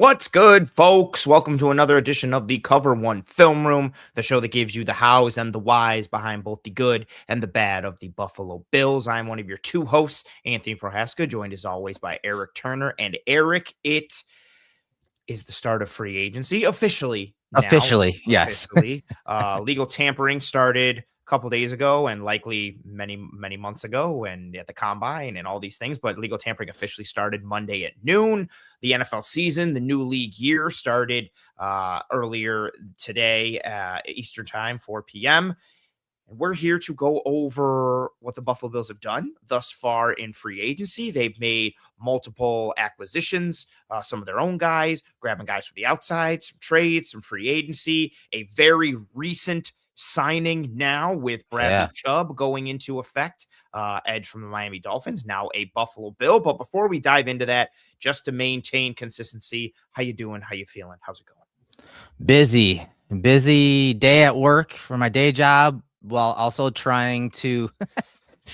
What's good, folks? Welcome to another edition of the Cover One Film Room, the show that gives you the hows and the whys behind both the good and the bad of the Buffalo Bills. I'm one of your two hosts, Anthony Prohaska, joined as always by Eric Turner. And Eric, it is the start of free agency officially now. Officially, yes. Legal tampering started a couple days ago and likely many months ago and at the combine and all these things, but legal tampering officially started Monday at noon. The NFL season, the new league year, started earlier today, Eastern time, 4 p.m. And we're here to go over what the Buffalo Bills have done thus far in free agency. They've made multiple acquisitions, some of their own guys, grabbing guys from the outside, some trades, some free agency, a very recent signing now with Bradley Chubb going into effect, edge from the Miami Dolphins, now a Buffalo Bill. But before we dive into that, just to maintain consistency, how you doing? How you feeling? How's it going? Busy day at work for my day job, while also trying to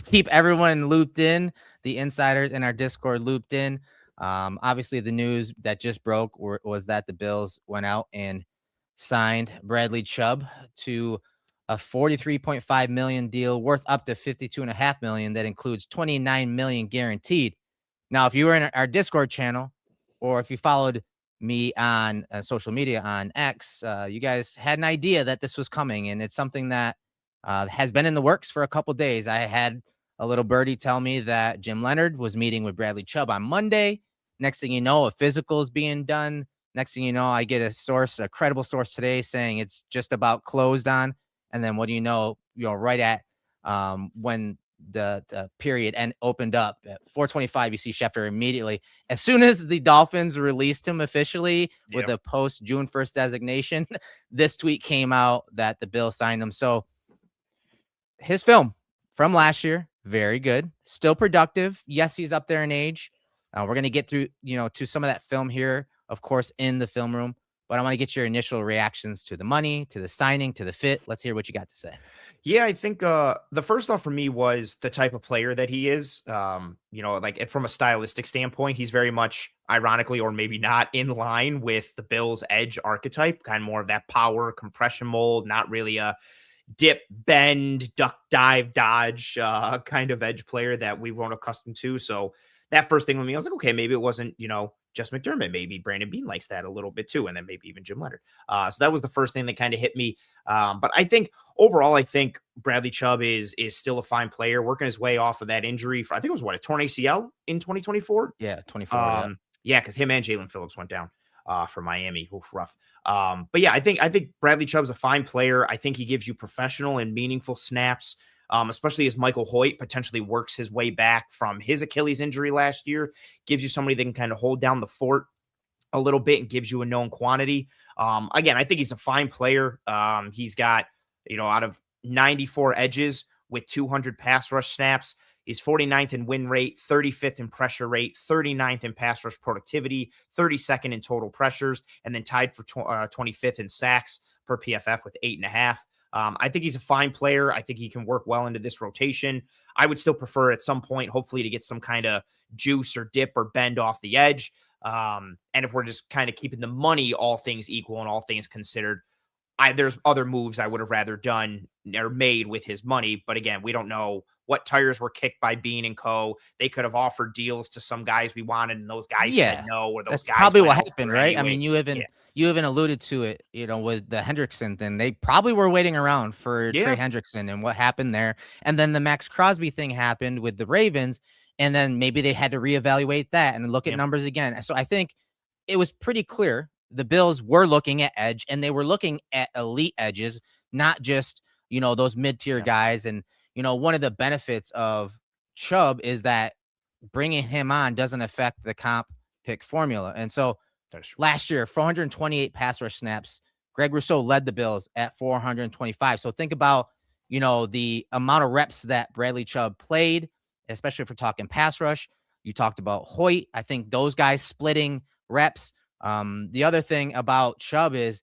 keep everyone looped in, the insiders in our Discord looped in. Obviously, the news that just broke was that the Bills went out and signed Bradley Chubb to a $43.5 million deal worth up to $52.5 million. That includes $29 million guaranteed. Now, if you were in our Discord channel, or if you followed me on social media on X, you guys had an idea that this was coming, and it's something that has been in the works for a couple days. I had a little birdie tell me that Jim Leonard was meeting with Bradley Chubb on Monday. Next thing you know, a physical is being done. Next thing you know, I get a credible source today saying it's just about closed on. And then what do you know, right at when the period opened up at 4:25, you see Schefter immediately. As soon as the Dolphins released him officially with a post June 1st designation, this tweet came out that the Bills signed him. So his film from last year, very good, still productive. Yes, he's up there in age. We're going to get through, to some of that film here, of course, in the film room. But I want to get your initial reactions to the money, to the signing, to the fit. Let's hear what you got to say. Yeah, I think the first off for me was the type of player that he is. Like from a stylistic standpoint, he's very much, ironically or maybe not, in line with the Bills' edge archetype, kind of more of that power compression mold, not really a dip, bend, duck, dive, dodge kind of edge player that we weren't accustomed to. So that first thing with me, I was like, okay, maybe it wasn't, just McDermott. Maybe Brandon Beane likes that a little bit too. And then maybe even Jim Leonard. So that was the first thing that kind of hit me. But I think overall, I think Bradley Chubb is still a fine player, working his way off of that injury. I think it was a torn ACL in 2024. Yeah, 24. Yeah, because him and Jalen Phillips went down for Miami. Oof, rough. But yeah, I think Bradley Chubb's a fine player. I think he gives you professional and meaningful snaps. Especially as Michael Hoyt potentially works his way back from his Achilles injury last year, gives you somebody that can kind of hold down the fort a little bit and gives you a known quantity. Again, I think he's a fine player. He's got, out of 94 edges with 200 pass rush snaps, he's 49th in win rate, 35th in pressure rate, 39th in pass rush productivity, 32nd in total pressures, and then tied for 25th in sacks per PFF with 8.5. I think he's a fine player. I think he can work well into this rotation. I would still prefer at some point, hopefully, to get some kind of juice or dip or bend off the edge. And if we're just kind of keeping the money, all things equal and all things considered, there's other moves I would have rather done or made with his money. But again, we don't know what tires were kicked by Bean and Co. They could have offered deals to some guys we wanted, and those guys said no. Or those guys probably what happened, right? Anyway. I mean, you even alluded to it, with the Hendrickson thing. They probably were waiting around for Trey Hendrickson and what happened there. And then the Max Crosby thing happened with the Ravens. And then maybe they had to reevaluate that and look at numbers again. So I think it was pretty clear the Bills were looking at edge, and they were looking at elite edges, not just, those mid-tier guys. And, one of the benefits of Chubb is that bringing him on doesn't affect the comp pick formula. And so last year, 428 pass rush snaps. Greg Rousseau led the Bills at 425. So think about, the amount of reps that Bradley Chubb played, especially if we're talking pass rush. You talked about Hoyt. I think those guys splitting reps. The other thing about Chubb is,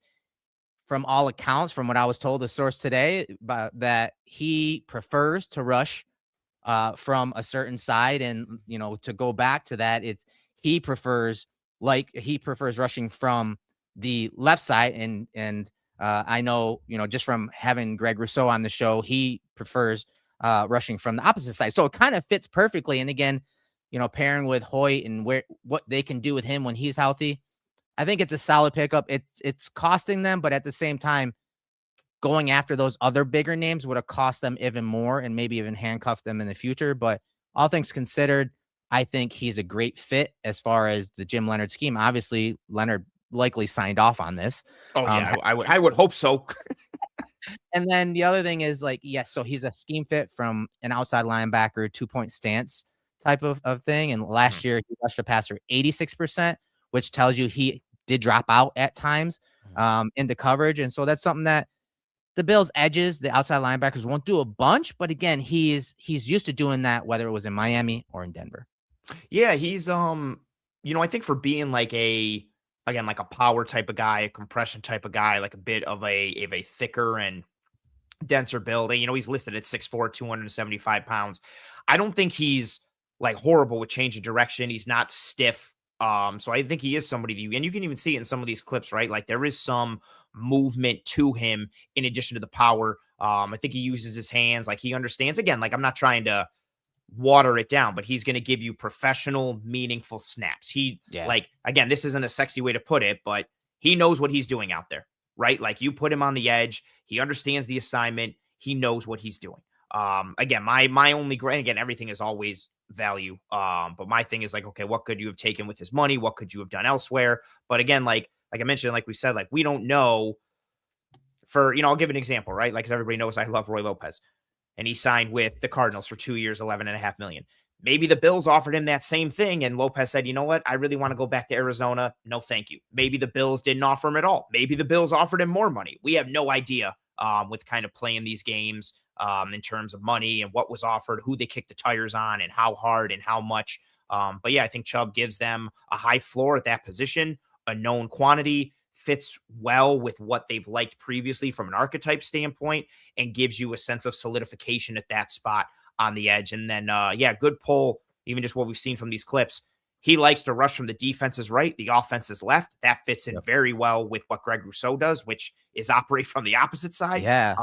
from all accounts, from what I was told, the source today, that he prefers to rush from a certain side. And, to go back to that, he prefers like he prefers rushing from the left side. And I know, just from having Greg Rousseau on the show, he prefers rushing from the opposite side. So it kind of fits perfectly. And again, pairing with Hoyt and what they can do with him when he's healthy, I think it's a solid pickup. It's costing them, but at the same time, going after those other bigger names would have cost them even more and maybe even handcuffed them in the future. But all things considered, I think he's a great fit as far as the Jim Leonard scheme. Obviously, Leonard likely signed off on this. Oh yeah, I would hope so. And then the other thing is yes, so he's a scheme fit from an outside linebacker, 2-point stance type of thing. And last year he rushed a passer 86%, which tells you he did drop out at times into coverage. And so that's something that the Bills' edges, the outside linebackers, won't do a bunch. But again, he's used to doing that, whether it was in Miami or in Denver. Yeah, he's I think for being like a power type of guy, a compression type of guy, like a bit of a thicker and denser build. He's listed at 6'4", 275 pounds. I don't think he's like horrible with change of direction. He's not stiff. So I think he is somebody and you can even see it in some of these clips, right? Like there is some movement to him in addition to the power. I think he uses his hands. Like he understands, again, like I'm not trying to water it down, but he's going to give you professional, meaningful snaps. Like, again, this isn't a sexy way to put it, but he knows what he's doing out there, right? Like you put him on the edge. He understands the assignment. He knows what he's doing. Again, my only grade, again, everything is always value. But my thing is like, okay, what could you have taken with his money? What could you have done elsewhere? But again, like I mentioned, like we said, like we don't know I'll give an example, right? Like, 'cause everybody knows I love Roy Lopez and he signed with the Cardinals for 2 years, $11.5 million. Maybe the Bills offered him that same thing and Lopez said, you know what? I really want to go back to Arizona. No, thank you. Maybe the Bills didn't offer him at all. Maybe the Bills offered him more money. We have no idea with kind of playing these games in terms of money and what was offered, who they kicked the tires on and how hard and how much. But yeah, I think Chubb gives them a high floor at that position, a known quantity, fits well with what they've liked previously from an archetype standpoint, and gives you a sense of solidification at that spot on the edge. And then, good pull, even just what we've seen from these clips. He likes to rush from the defense's right, the offense's left. That fits in very well with what Greg Rousseau does, which is operate from the opposite side. Yeah.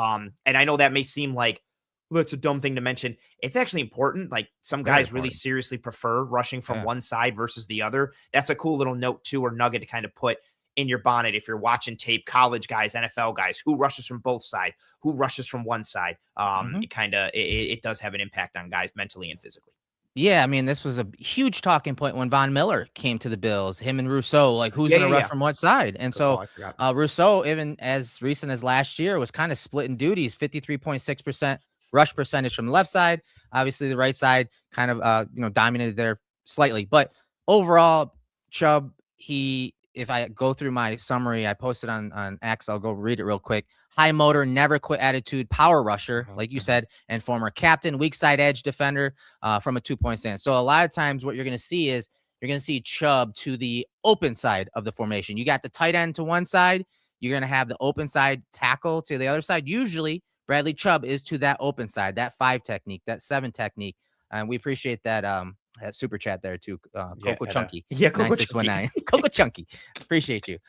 And I know that may seem like, well, it's a dumb thing to mention. It's actually important. Like some guys really seriously prefer rushing from one side versus the other. That's a cool little note too, or nugget to kind of put in your bonnet if you're watching tape. College guys, NFL guys, who rushes from both sides, who rushes from one side. It does have an impact on guys mentally and physically. Yeah, I mean, this was a huge talking point when Von Miller came to the Bills, him and Rousseau, like who's going to rush from what side? And so Rousseau, even as recent as last year, was kind of splitting duties, 53.6% rush percentage from the left side. Obviously, the right side kind of, dominated there slightly. But overall, Chubb, if I go through my summary, I posted on X, I'll go read it real quick. High motor, never quit attitude, power rusher, like you said, and former captain, weak side edge defender from a 2-point stance. So a lot of times what you're going to see is you're going to see Chubb to the open side of the formation. You got the tight end to one side. You're going to have the open side tackle to the other side. Usually Bradley Chubb is to that open side, that 5 technique, that 7 technique. And we appreciate that super chat there too. Coco Chunky. Yeah, Coco 9619. Coco Chunky. Appreciate you.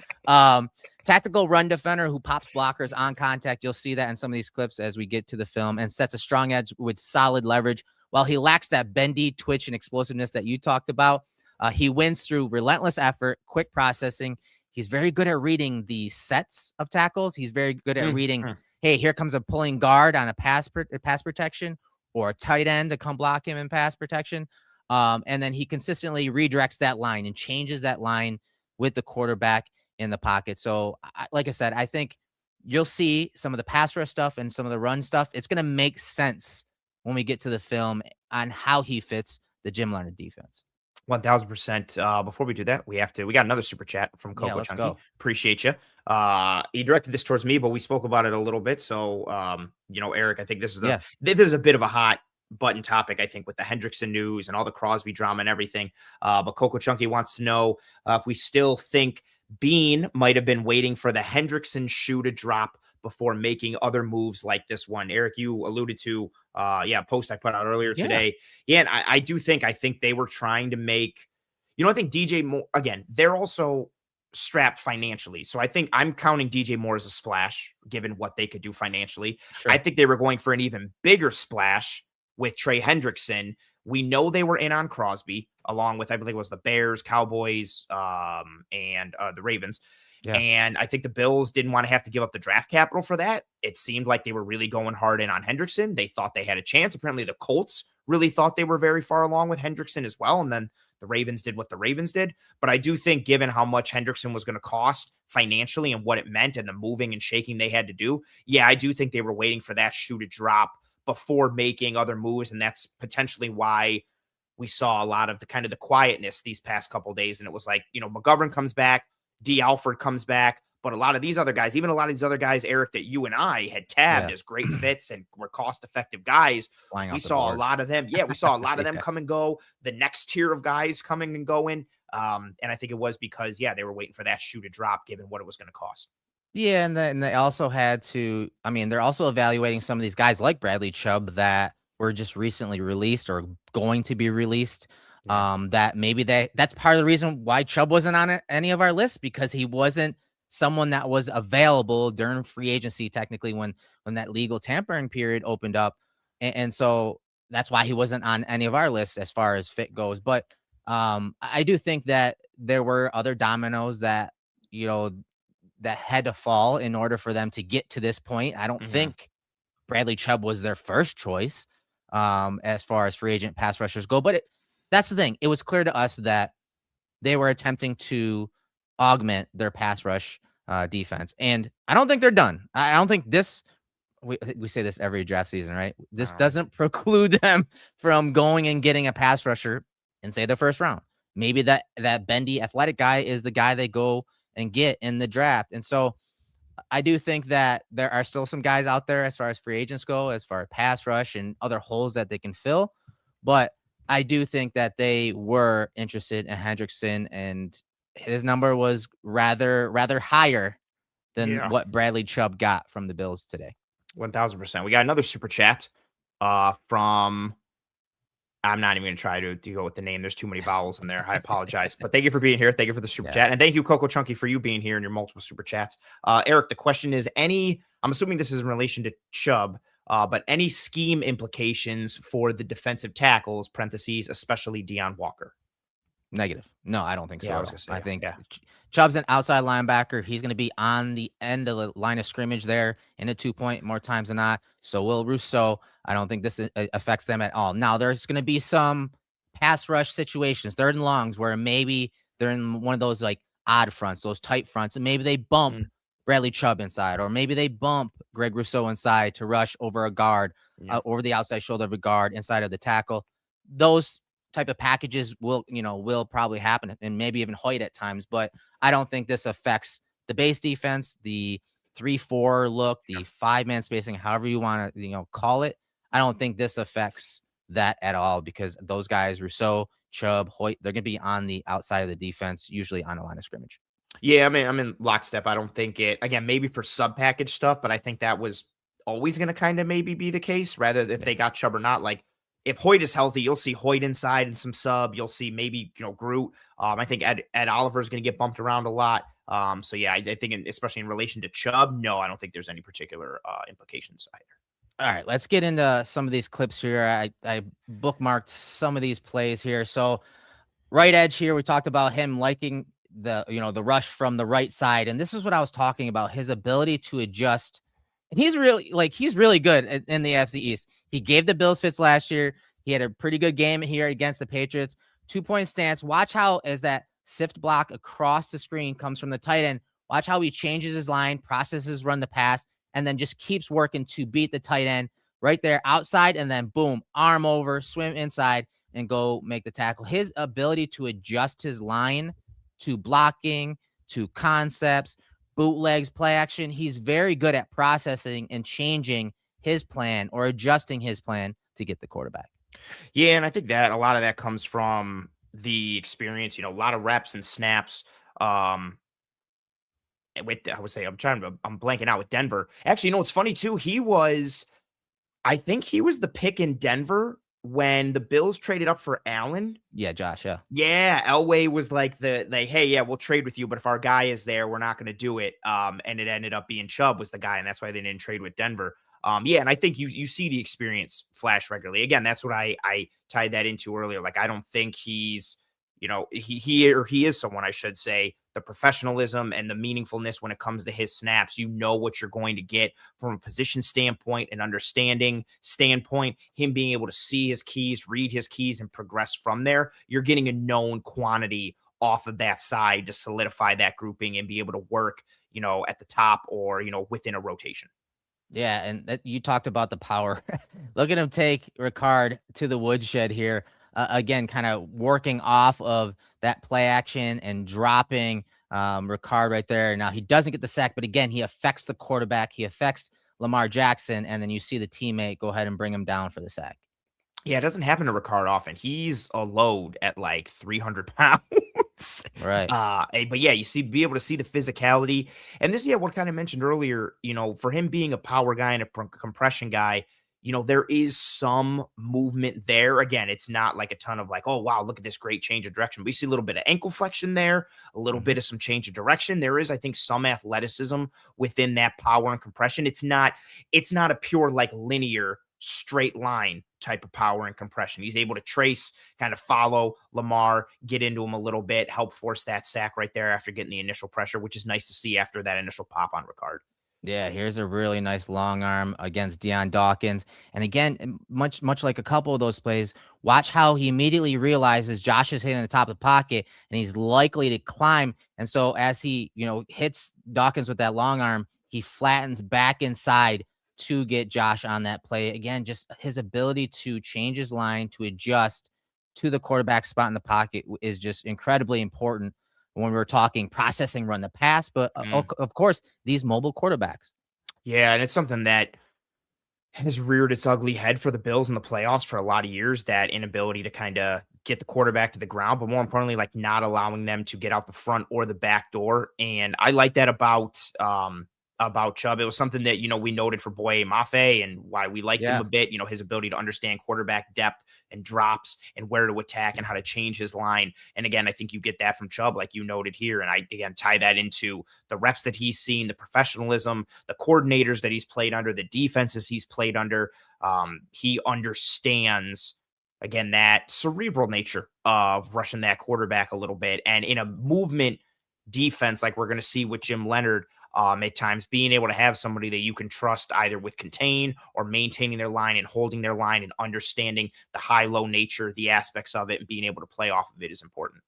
Tactical run defender who pops blockers on contact. You'll see that in some of these clips as we get to the film, and sets a strong edge with solid leverage. While he lacks that bendy twitch and explosiveness that you talked about, he wins through relentless effort, quick processing. He's very good at reading the sets of tackles. He's very good at reading, hey, here comes a pulling guard on a pass protection, or a tight end to come block him in pass protection. And then he consistently redirects that line and changes that line with the quarterback in the pocket. So like I said, I think you'll see some of the pass rush stuff and some of the run stuff. It's going to make sense when we get to the film on how he fits the Jim Leonard defense. 1000%. Before we do that, we got another super chat from Coco Chunky. Go. Appreciate you. He directed this towards me, but we spoke about it a little bit. So, Erik, I think this is a bit of a hot button topic, I think, with the Hendrickson news and all the Crosby drama and everything. But Coco Chunky wants to know if we still think Bean might have been waiting for the Hendrickson shoe to drop before making other moves like this one. Erik, you alluded to a post I put out earlier today. Yeah, and I think they were trying to make, I think DJ Moore, again, they're also strapped financially. So I think I'm counting DJ Moore as a splash, given what they could do financially. I Sure. think they were going for an even bigger splash with Trey Hendrickson. We know they were in on Crosby, along with, I believe it was the Bears, Cowboys, and the Ravens. Yeah. And I think the Bills didn't want to have to give up the draft capital for that. It seemed like they were really going hard in on Hendrickson. They thought they had a chance. Apparently, the Colts really thought they were very far along with Hendrickson as well. And then the Ravens did what the Ravens did. But I do think, given how much Hendrickson was going to cost financially and what it meant and the moving and shaking they had to do, yeah, I do think they were waiting for that shoe to drop before making other moves. And that's potentially why we saw a lot of the kind of the quietness these past couple of days. And it was like, McGovern comes back, Dee Alford comes back, but a lot of these other guys, even a lot of these other guys, Erik, that you and I had tabbed as great fits and were cost-effective guys, Flying we off the saw a board. lot of them. Yeah, we saw a lot of them Yeah. come and go. The next tier of guys coming and going. And I think it was because, they were waiting for that shoe to drop, given what it was going to cost. Yeah, and then they also had to, I mean, they're also evaluating some of these guys like Bradley Chubb that were just recently released or going to be released. Yeah. That maybe that's part of the reason why Chubb wasn't on any of our lists, because he wasn't someone that was available during free agency, technically when that legal tampering period opened up. And so that's why he wasn't on any of our lists as far as fit goes. But I do think that there were other dominoes that, you know, that had to fall in order for them to get to this point. I don't think Bradley Chubb was their first choice as far as free agent pass rushers go. But that's the thing. It was clear to us that they were attempting to augment their pass rush defense. And I don't think they're done. I don't think this, we say this every draft season, right? This doesn't preclude them from going and getting a pass rusher in, say, the first round. Maybe that bendy athletic guy is the guy they go and get in the draft. And so I do think that there are still some guys out there as far as free agents go, as far as pass rush and other holes that they can fill. But I do think that they were interested in Hendrickson, and his number was rather higher than what Bradley Chubb got from the Bills today. 1,000%. We got another super chat from, I'm not even going to try to go with the name. There's too many vowels in there. I apologize. But thank you for being here. Thank you for the super chat. And thank you, Coco Chunky, for you being here in your multiple super chats. Erik, the question is, I'm assuming this is in relation to Chubb, but any scheme implications for the defensive tackles, parentheses, especially Deion Walker? Negative. No, I don't think so. I think Chubb's an outside linebacker. He's going to be on the end of the line of scrimmage there in a 2-point more times than not. So will Rousseau. I don't think this affects them at all. Now, there's going to be some pass rush situations, 3rd and longs, where maybe they're in one of those like odd fronts, those tight fronts, and maybe they bump Bradley Chubb inside, or maybe they bump Greg Rousseau inside to rush over a guard, over the outside shoulder of a guard inside of the tackle. Those type of packages will probably happen, and maybe even Hoyt at times, but I don't think this affects the base defense, the 3-4 look, the 5-man spacing, however you want to, call it. I don't think this affects that at all, because those guys, Rousseau, Chubb, Hoyt, they're going to be on the outside of the defense, usually on a line of scrimmage. Yeah, I mean, I'm in lockstep. I don't think again, maybe for sub package stuff, but I think that was always going to kind of maybe be the case, rather if they got Chubb or not. Like, if Hoyt is healthy, you'll see Hoyt inside and some sub. You'll see maybe, Groot. I think Ed Oliver is going to get bumped around a lot. So yeah, I think especially in relation to Chubb, no, I don't think there's any particular implications either. All right, let's get into some of these clips here. I bookmarked some of these plays here. So right edge here, we talked about him liking the rush from the right side. And this is what I was talking about, his ability to adjust. And he's really good in the AFC East. He gave the Bills fits last year. He had a pretty good game here against the Patriots. 2-point stance. Watch how, as that sift block across the screen comes from the tight end, watch how he changes his line, processes, run the pass, and then just keeps working to beat the tight end right there outside. And then boom, arm over, swim inside, and go make the tackle. His ability to adjust his line to blocking, to concepts, bootlegs, play action. He's very good at processing and changing his plan or adjusting his plan to get the quarterback. Yeah, and I think that a lot of that comes from the experience, a lot of reps and snaps. I'm blanking out with Denver. Actually, it's funny too. I think he was the pick in Denver when the Bills traded up for Allen, Yeah, Josh. Yeah. yeah, Elway was like hey, yeah, we'll trade with you, but if our guy is there, we're not going to do it. And it ended up being Chubb was the guy, and that's why they didn't trade with Denver. Yeah, and I think you see the experience flash regularly. Again, that's what I tied that into earlier. Like, I don't think he's, he is someone, I should say, the professionalism and the meaningfulness when it comes to his snaps. You know what you're going to get from a position standpoint, an understanding standpoint, him being able to see his keys, read his keys, and progress from there. You're getting a known quantity off of that side to solidify that grouping and be able to work, at the top or, within a rotation. Yeah, and you talked about the power. Look at him take Ricard to the woodshed here. Again, kind of working off of that play action and dropping Ricard right there. Now, he doesn't get the sack, but again, he affects the quarterback. He affects Lamar Jackson, and then you see the teammate go ahead and bring him down for the sack. Yeah, it doesn't happen to Ricard often. He's a load at like 300 pounds. Right. But yeah, be able to see the physicality. And this, yeah, what kind of mentioned earlier, for him being a power guy and a compression guy, there is some movement there. Again, it's not like a ton of like, oh, wow, look at this great change of direction. We see a little bit of ankle flexion there, a little bit of some change of direction. There is, I think, some athleticism within that power and compression. It's not a pure like linear straight line type of power and compression. He's able to trace, kind of follow Lamar, get into him a little bit, help force that sack right there after getting the initial pressure, which is nice to see after that initial pop on Ricard. Yeah, here's a really nice long arm against Deion Dawkins. And again, much like a couple of those plays, watch how he immediately realizes Josh is hitting the top of the pocket and he's likely to climb. And so as he, hits Dawkins with that long arm, he flattens back inside to get Josh on that play. Again, just his ability to change his line, to adjust to the quarterback spot in the pocket is just incredibly important when we're talking processing run the pass, but of course, these mobile quarterbacks. Yeah, and it's something that has reared its ugly head for the Bills in the playoffs for a lot of years, that inability to kind of get the quarterback to the ground, but more importantly, like not allowing them to get out the front or the back door. And I like that about Chubb. It was something that, we noted for Boye Mafe and why we liked him a bit, his ability to understand quarterback depth and drops and where to attack and how to change his line. And again, I think you get that from Chubb, like you noted here. And I, again, tie that into the reps that he's seen, the professionalism, the coordinators that he's played under, the defenses he's played under. He understands, again, that cerebral nature of rushing that quarterback a little bit. And in a movement defense, like we're going to see with Jim Leonard, at times, being able to have somebody that you can trust either with contain or maintaining their line and holding their line and understanding the high-low nature, the aspects of it, and being able to play off of it is important.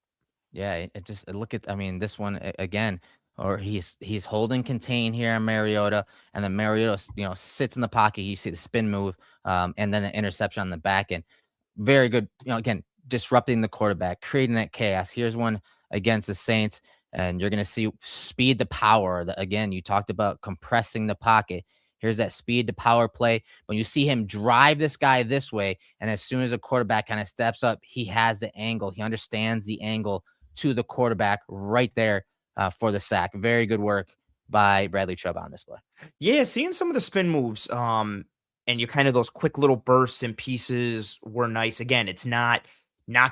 Yeah, look at, this one again, or he's holding contain here on Mariota, and then Mariota, sits in the pocket. You see the spin move, and then the interception on the back end. Very good, again, disrupting the quarterback, creating that chaos. Here's one against the Saints. And you're going to see speed to power. Again, you talked about compressing the pocket. Here's that speed to power play. When you see him drive this guy this way, and as soon as a quarterback kind of steps up, he has the angle. He understands the angle to the quarterback right there for the sack. Very good work by Bradley Chubb on this play. Yeah, seeing some of the spin moves, and you kind of those quick little bursts and pieces were nice. Again, it's not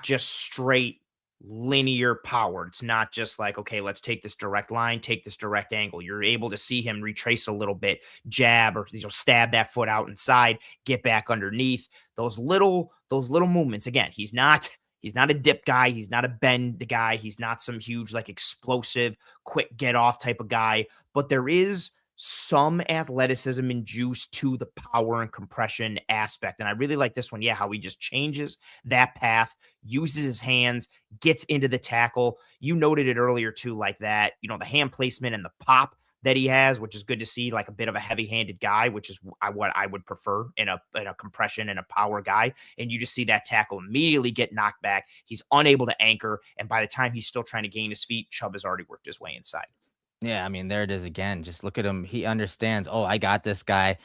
just straight linear power. It's not just like, okay, let's take this direct line, take this direct angle. You're able to see him retrace a little bit, jab, or stab that foot out inside, get back underneath. Those little movements. Again, he's not a dip guy. He's not a bend guy. He's not some huge, like, explosive, quick get off type of guy. But there is some athleticism and juice to the power and compression aspect. And I really like this one. Yeah, how he just changes that path, uses his hands, gets into the tackle. You noted it earlier too, like that, the hand placement and the pop that he has, which is good to see, like a bit of a heavy-handed guy, which is what I would prefer in a compression and a power guy. And you just see that tackle immediately get knocked back. He's unable to anchor. And by the time he's still trying to gain his feet, Chubb has already worked his way inside. Yeah, there it is again. Just look at him. He understands, oh, I got this guy,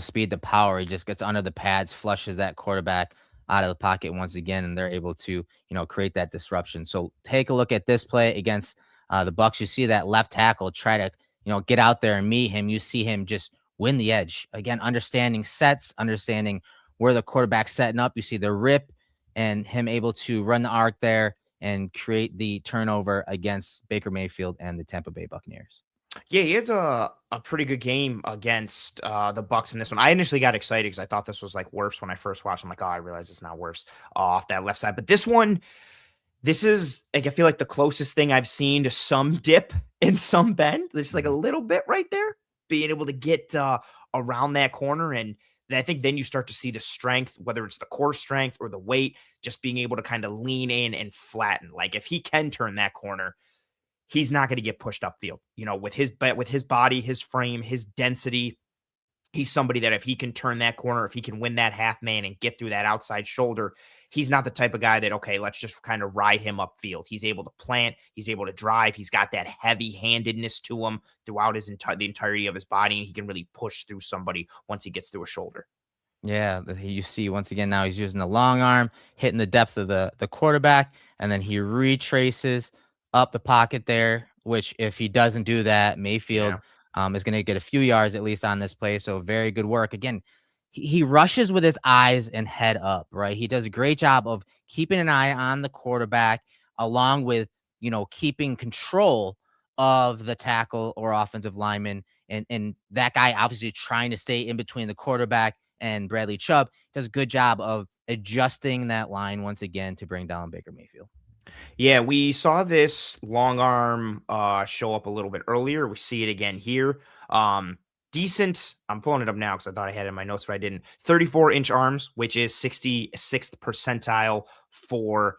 speed to power. He just gets under the pads, flushes that quarterback out of the pocket once again, and they're able to, create that disruption. So take a look at this play against the Bucs. You see that left tackle try to, get out there and meet him. You see him just win the edge. Again, understanding sets, understanding where the quarterback's setting up. You see the rip and him able to run the arc there and create the turnover against Baker Mayfield and the Tampa Bay Buccaneers. Yeah, he had a pretty good game against the Bucks in this one. I initially got excited because I thought this was like Wirfs when I first watched. I'm like, oh, I realize it's not Wirfs off that left side. But this one, this is like I feel like the closest thing I've seen to some dip and some bend. There's like a little bit right there, being able to get around that corner. And I think then you start to see the strength, whether it's the core strength or the weight, just being able to kind of lean in and flatten. Like if he can turn that corner, he's not going to get pushed upfield. You know, with his body, his frame, his density, he's somebody that if he can turn that corner, if he can win that half man and get through that outside shoulder, he's not the type of guy that, okay, let's just kind of ride him upfield. He's able to plant. He's able to drive. He's got that heavy-handedness to him throughout the entirety of his body, and he can really push through somebody once he gets through a shoulder. Yeah, you see once again now he's using the long arm, hitting the depth of the quarterback, and then he retraces up the pocket there, which if he doesn't do that, Mayfield is going to get a few yards at least on this play. So very good work. Again, he rushes with his eyes and head up, right? He does a great job of keeping an eye on the quarterback along with, keeping control of the tackle or offensive lineman. And that guy obviously trying to stay in between the quarterback and Bradley Chubb does a good job of adjusting that line once again to bring down Baker Mayfield. Yeah, we saw this long arm show up a little bit earlier. We see it again here. Decent. I'm pulling it up now because I thought I had it in my notes, but I didn't. 34-inch arms, which is 66th percentile for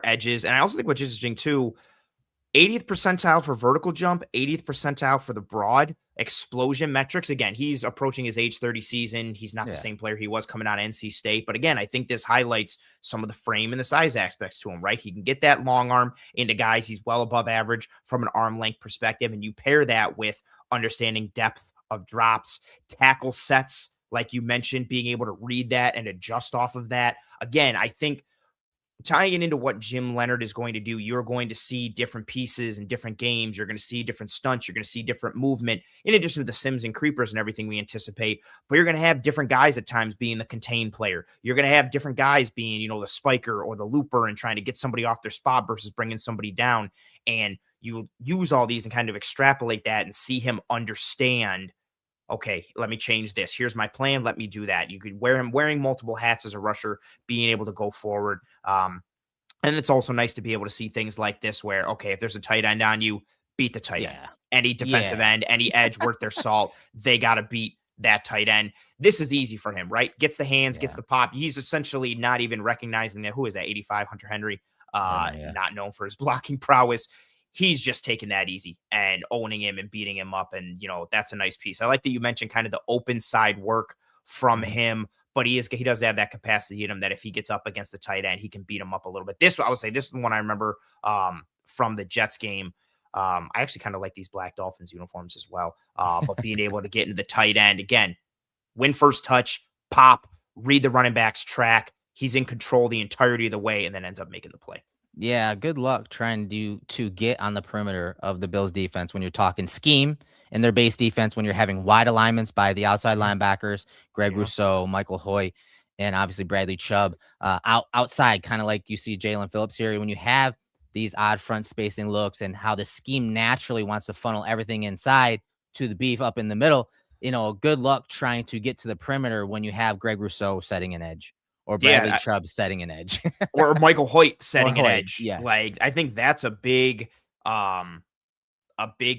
edges. And I also think what's interesting too, 80th percentile for vertical jump, 80th percentile for the broad explosion metrics. Again, he's approaching his age 30 season. He's not the same player he was coming out of NC State. But again, I think this highlights some of the frame and the size aspects to him, right? He can get that long arm into guys. He's well above average from an arm length perspective. And you pair that with understanding depth of drops, tackle sets, like you mentioned, being able to read that and adjust off of that. Again, I think tying it into what Jim Leonhard is going to do, you're going to see different pieces in different games. You're going to see different stunts. You're going to see different movement in addition to the sims and creepers and everything we anticipate. But you're going to have different guys at times being the contained player. You're going to have different guys being, the spiker or the looper and trying to get somebody off their spot versus bringing somebody down. And you use all these and kind of extrapolate that and see him understand, okay, let me change this. Here's my plan. Let me do that. You could wearing multiple hats as a rusher, being able to go forward. And it's also nice to be able to see things like this where, okay, if there's a tight end on you, beat the tight end. Any defensive end, any edge worth their salt, they got to beat that tight end. This is easy for him, right? Gets the hands, gets the pop. He's essentially not even recognizing that. Who is that? 85, Hunter Henry, not known for his blocking prowess. He's just taking that easy and owning him and beating him up. And, that's a nice piece. I like that you mentioned kind of the open side work from him, but he does have that capacity in him that if he gets up against the tight end, he can beat him up a little bit. I would say this is the one I remember from the Jets game. I actually kind of like these Black Dolphins uniforms as well. But being able to get into the tight end again, win first touch, pop, read the running back's track. He's in control the entirety of the way and then ends up making the play. Yeah, good luck trying to get on the perimeter of the Bills defense when you're talking scheme in their base defense, when you're having wide alignments by the outside linebackers, Greg Rousseau, Michael Hoyt, and obviously Bradley Chubb outside, kind of like you see Jalen Phillips here. When you have these odd front spacing looks and how the scheme naturally wants to funnel everything inside to the beef up in the middle, good luck trying to get to the perimeter when you have Greg Rousseau setting an edge. Or Bradley Chubb setting an edge. Or Michael Hoyt setting an edge. Yeah. Like, I think that's a big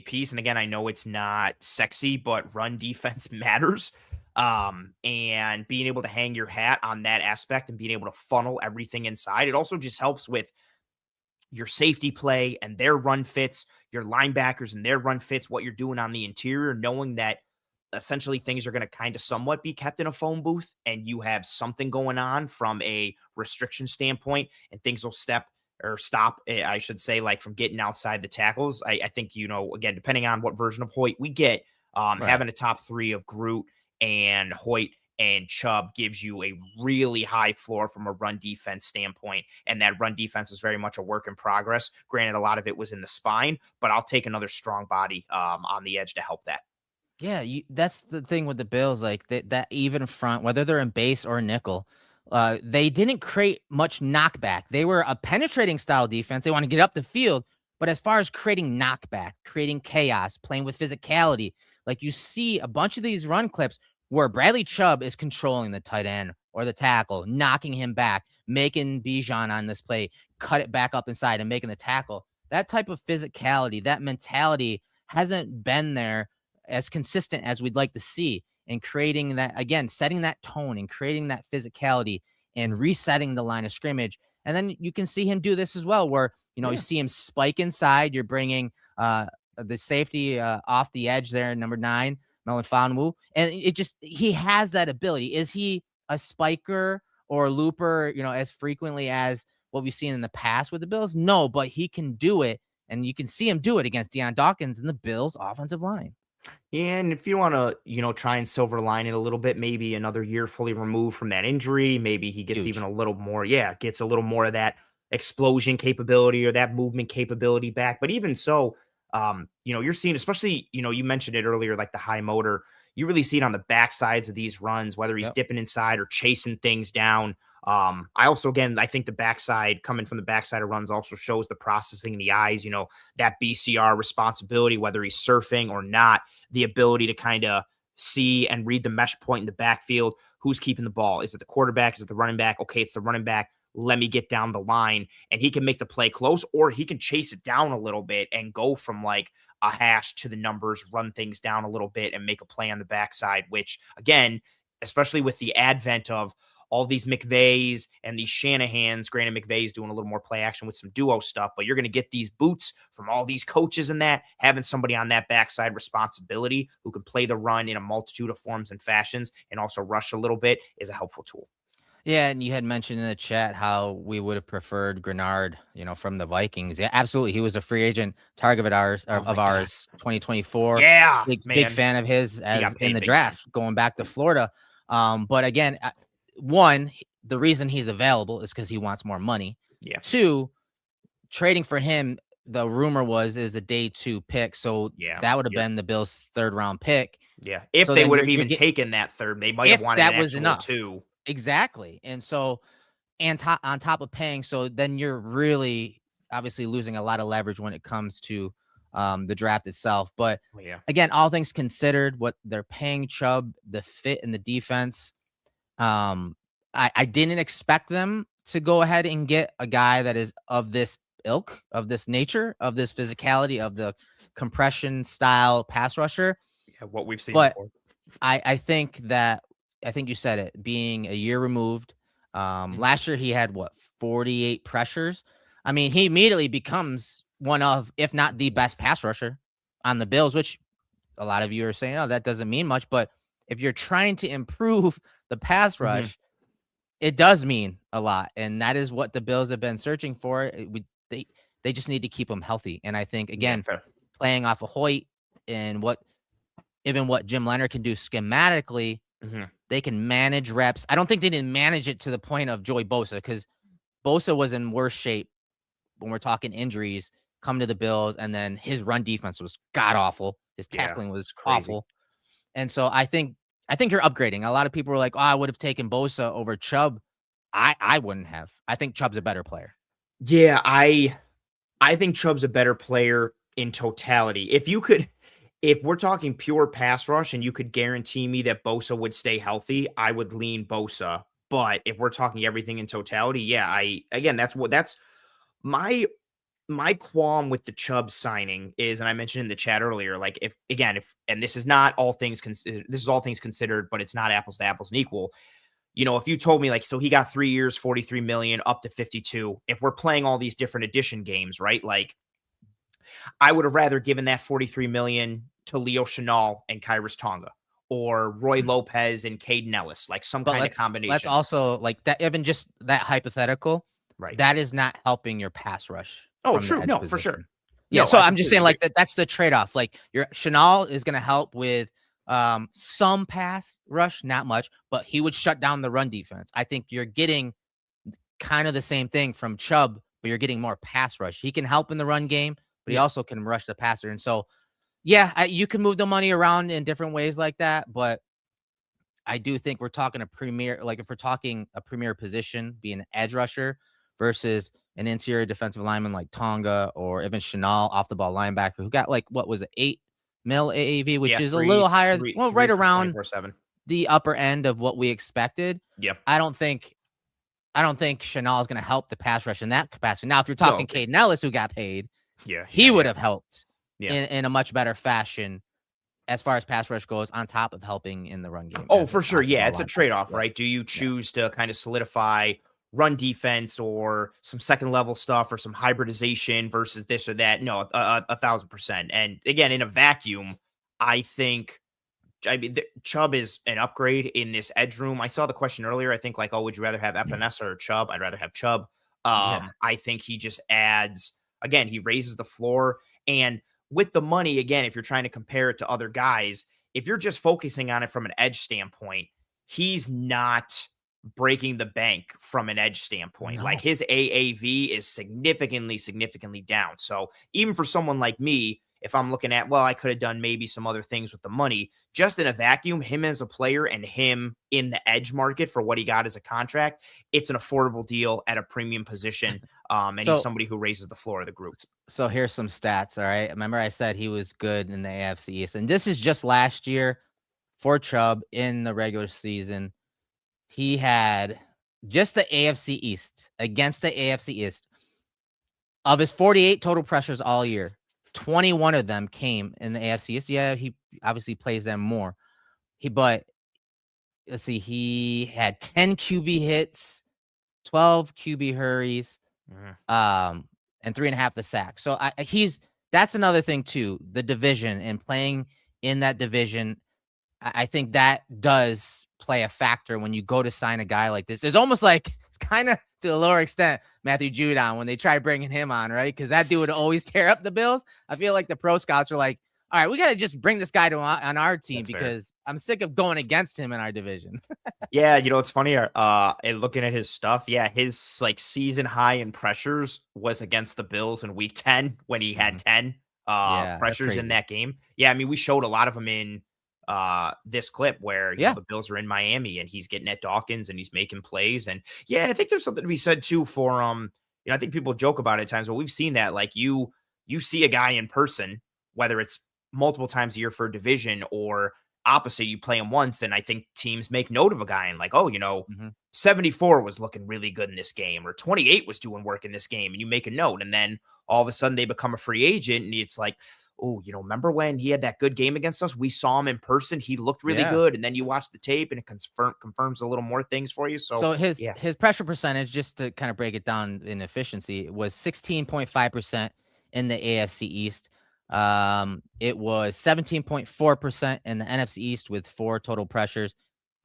piece. And again, I know it's not sexy, but run defense matters. And being able to hang your hat on that aspect and being able to funnel everything inside. It also just helps with your safety play and their run fits, your linebackers and their run fits, what you're doing on the interior, knowing that essentially things are going to kind of somewhat be kept in a phone booth and you have something going on from a restriction standpoint and things will stop, I should say, like from getting outside the tackles. I think, again, depending on what version of Hoyt we get, having a top three of Groot and Hoyt and Chubb gives you a really high floor from a run defense standpoint. And that run defense is very much a work in progress. Granted, a lot of it was in the spine, but I'll take another strong body on the edge to help that. Yeah, that's the thing with the Bills, like that even front, whether they're in base or nickel, they didn't create much knockback. They were a penetrating style defense. They want to get up the field, but as far as creating knockback, creating chaos, playing with physicality, like you see a bunch of these run clips where Bradley Chubb is controlling the tight end or the tackle, knocking him back, making Bijan on this play, cut it back up inside and making the tackle. That type of physicality, that mentality hasn't been there as consistent as we'd like to see, and creating that, again, setting that tone and creating that physicality and resetting the line of scrimmage. And then you can see him do this as well, where, you see him spike inside. You're bringing the safety off the edge there, number 9, Melon Fonwu. And he has that ability. Is he a spiker or a looper, as frequently as what we've seen in the past with the Bills? No, but he can do it. And you can see him do it against Deion Dawkins and the Bills offensive line. Yeah, and if you want to, try and silver line it a little bit, maybe another year fully removed from that injury, maybe he gets even a little more, gets a little more of that explosion capability or that movement capability back. But even so, you're seeing, especially, you mentioned it earlier, like the high motor, you really see it on the back sides of these runs, whether he's dipping inside or chasing things down. I also, again, I think the backside, coming from the backside of runs, also shows the processing in the eyes, that BCR responsibility, whether he's surfing or not, the ability to kind of see and read the mesh point in the backfield. Who's keeping the ball? Is it the quarterback? Is it the running back? Okay, it's the running back. Let me get down the line, and he can make the play close, or he can chase it down a little bit and go from like a hash to the numbers, run things down a little bit and make a play on the backside, which, again, especially with the advent of all these McVays and these Shanahans. Granted, McVay's doing a little more play action with some duo stuff, but you're going to get these boots from all these coaches and that. Having somebody on that backside responsibility who can play the run in a multitude of forms and fashions and also rush a little bit is a helpful tool. Yeah, and you had mentioned in the chat how we would have preferred Grenard, from the Vikings. Yeah, absolutely. He was a free agent target of ours, 2024. Yeah, big fan of his as in the draft, going back to Florida. But again, one, the reason he's available is because he wants more money. Yeah. 2, trading for him, the rumor is a day 2 pick. So that would have been the Bills' 3rd round pick. Yeah. If they would have even taken that third, they might have wanted that was enough 2. Exactly. And so, on top of paying, so then you're really obviously losing a lot of leverage when it comes to the draft itself. But again, all things considered, what they're paying Chubb, the fit in the defense, I didn't expect them to go ahead and get a guy that is of this ilk, of this nature, of this physicality, of the compression style pass rusher. Yeah, what we've seen but before. I think you said it, being a year removed. Last year he had 48 pressures. I mean, he immediately becomes one of, if not the best pass rusher on the Bills, which a lot of you are saying, oh, that doesn't mean much. But if you're trying to improve the pass rush, it does mean a lot. And that is what the Bills have been searching for. They just need to keep him healthy. And I think, again, playing off of Hoyt and what Jim Leonard can do schematically, they can manage reps. I don't think they didn't manage it to the point of Joey Bosa, because Bosa was in worse shape when we're talking injuries come to the Bills, and then his run defense was god awful. His tackling was awful. And so I think you're upgrading. A lot of people were like, oh, I would have taken Bosa over Chubb. I wouldn't have. I think Chubb's a better player. Yeah, I think Chubb's a better player in totality. If we're talking pure pass rush and you could guarantee me that Bosa would stay healthy, I would lean Bosa. But if we're talking everything in totality, that's my qualm with the Chubb signing is, and I mentioned in the chat earlier, like and this is not all things considered, this is all things considered, but it's not apples to apples and equal. If you told me like, so he got 3 years, 43 million up to 52, if we're playing all these different addition games, right? Like, I would have rather given that 43 million to Leo Chenal and Kyrus Tonga, or Roy Lopez and Caden Ellis, like some kind of combination. Let's also, like that, even just that hypothetical, right? That is not helping your pass rush. Oh, true. No, for sure. Yeah. So I'm just saying, like, that's the trade-off. Like, your Chenal is going to help with some pass rush, not much, but he would shut down the run defense. I think you're getting kind of the same thing from Chubb, but you're getting more pass rush. He can help in the run game, but he also can rush the passer. And so Yeah, you can move the money around in different ways like that, but I do think we're talking a premier, like if we're talking a premier position, being an edge rusher versus an interior defensive lineman like Tonga or even Chanel off the ball linebacker who got like, what was it, 8 mil AAV, which Yeah, is a little higher, well, three right for around 24/7. the upper end of what we expected. Yep. I don't think Chanel is going to help the pass rush in that capacity. Now, if you're No. talking Caden Ellis, who got paid, Yeah. he would have helped Yeah. in a much better fashion as far as pass rush goes, on top of helping in the run game. Oh, for sure. Yeah, it's a trade-off, right? Do you Yeah. choose to kind of solidify run defense or some second level stuff or some hybridization versus this or that? No, 1,000%. And again, in a vacuum, I think Chubb is an upgrade in this edge room. I saw the question earlier. I think like, oh, would you rather have Epinesa or Chubb? I'd rather have Chubb. Yeah. I think he just adds, again, he raises the floor. And with the money, again, if you're trying to compare it to other guys, if you're just focusing on it from an edge standpoint, he's not breaking the bank from an edge standpoint. No. Like his AAV is significantly down. So even for someone like me, if I'm looking at, well, I could have done maybe some other things with the money, just in a vacuum, him as a player and him in the edge market for what he got as a contract, it's an affordable deal at a premium position. And he's somebody who raises the floor of the group. So here's some stats. All right. Remember I said he was good in the AFC East, and this is just last year for Chubb in the regular season. He had just the AFC East against the AFC East. Of his 48 total pressures all year, 21 of them came in the AFC East. Yeah, he obviously plays them more. But let's see, he had 10 QB hits, 12 QB hurries, and 3.5 the sack. So that's another thing too. The division and playing in that division, I think that does play a factor when you go to sign a guy like this. It's almost like it's kind of to a lower extent Matthew Judon when they try bringing him on, right? Because that dude would always tear up the Bills. I feel like the pro scouts are like, all right, we got to just bring this guy on our team. That's because fair. I'm sick of going against him in our division. Yeah, it's funny. And looking at his stuff, yeah, his like season high in pressures was against the Bills in Week 10 when he had 10 pressures in that game. Yeah, I mean, we showed a lot of them in this clip where you know, the Bills are in Miami and he's getting at Dawkins and he's making plays. And yeah, and I think there's something to be said too for I think people joke about it at times, but we've seen that like you see a guy in person, whether it's multiple times a year for a division or opposite, you play him once, and I think teams make note of a guy and like, oh, 74 was looking really good in this game, or 28 was doing work in this game, and you make a note, and then all of a sudden they become a free agent, and it's like, oh, remember when he had that good game against us? We saw him in person. He looked really good. And then you watch the tape and it confirms a little more things for you. So his pressure percentage, just to kind of break it down in efficiency, was 16.5% in the AFC East. It was 17.4% in the NFC East with 4 total pressures.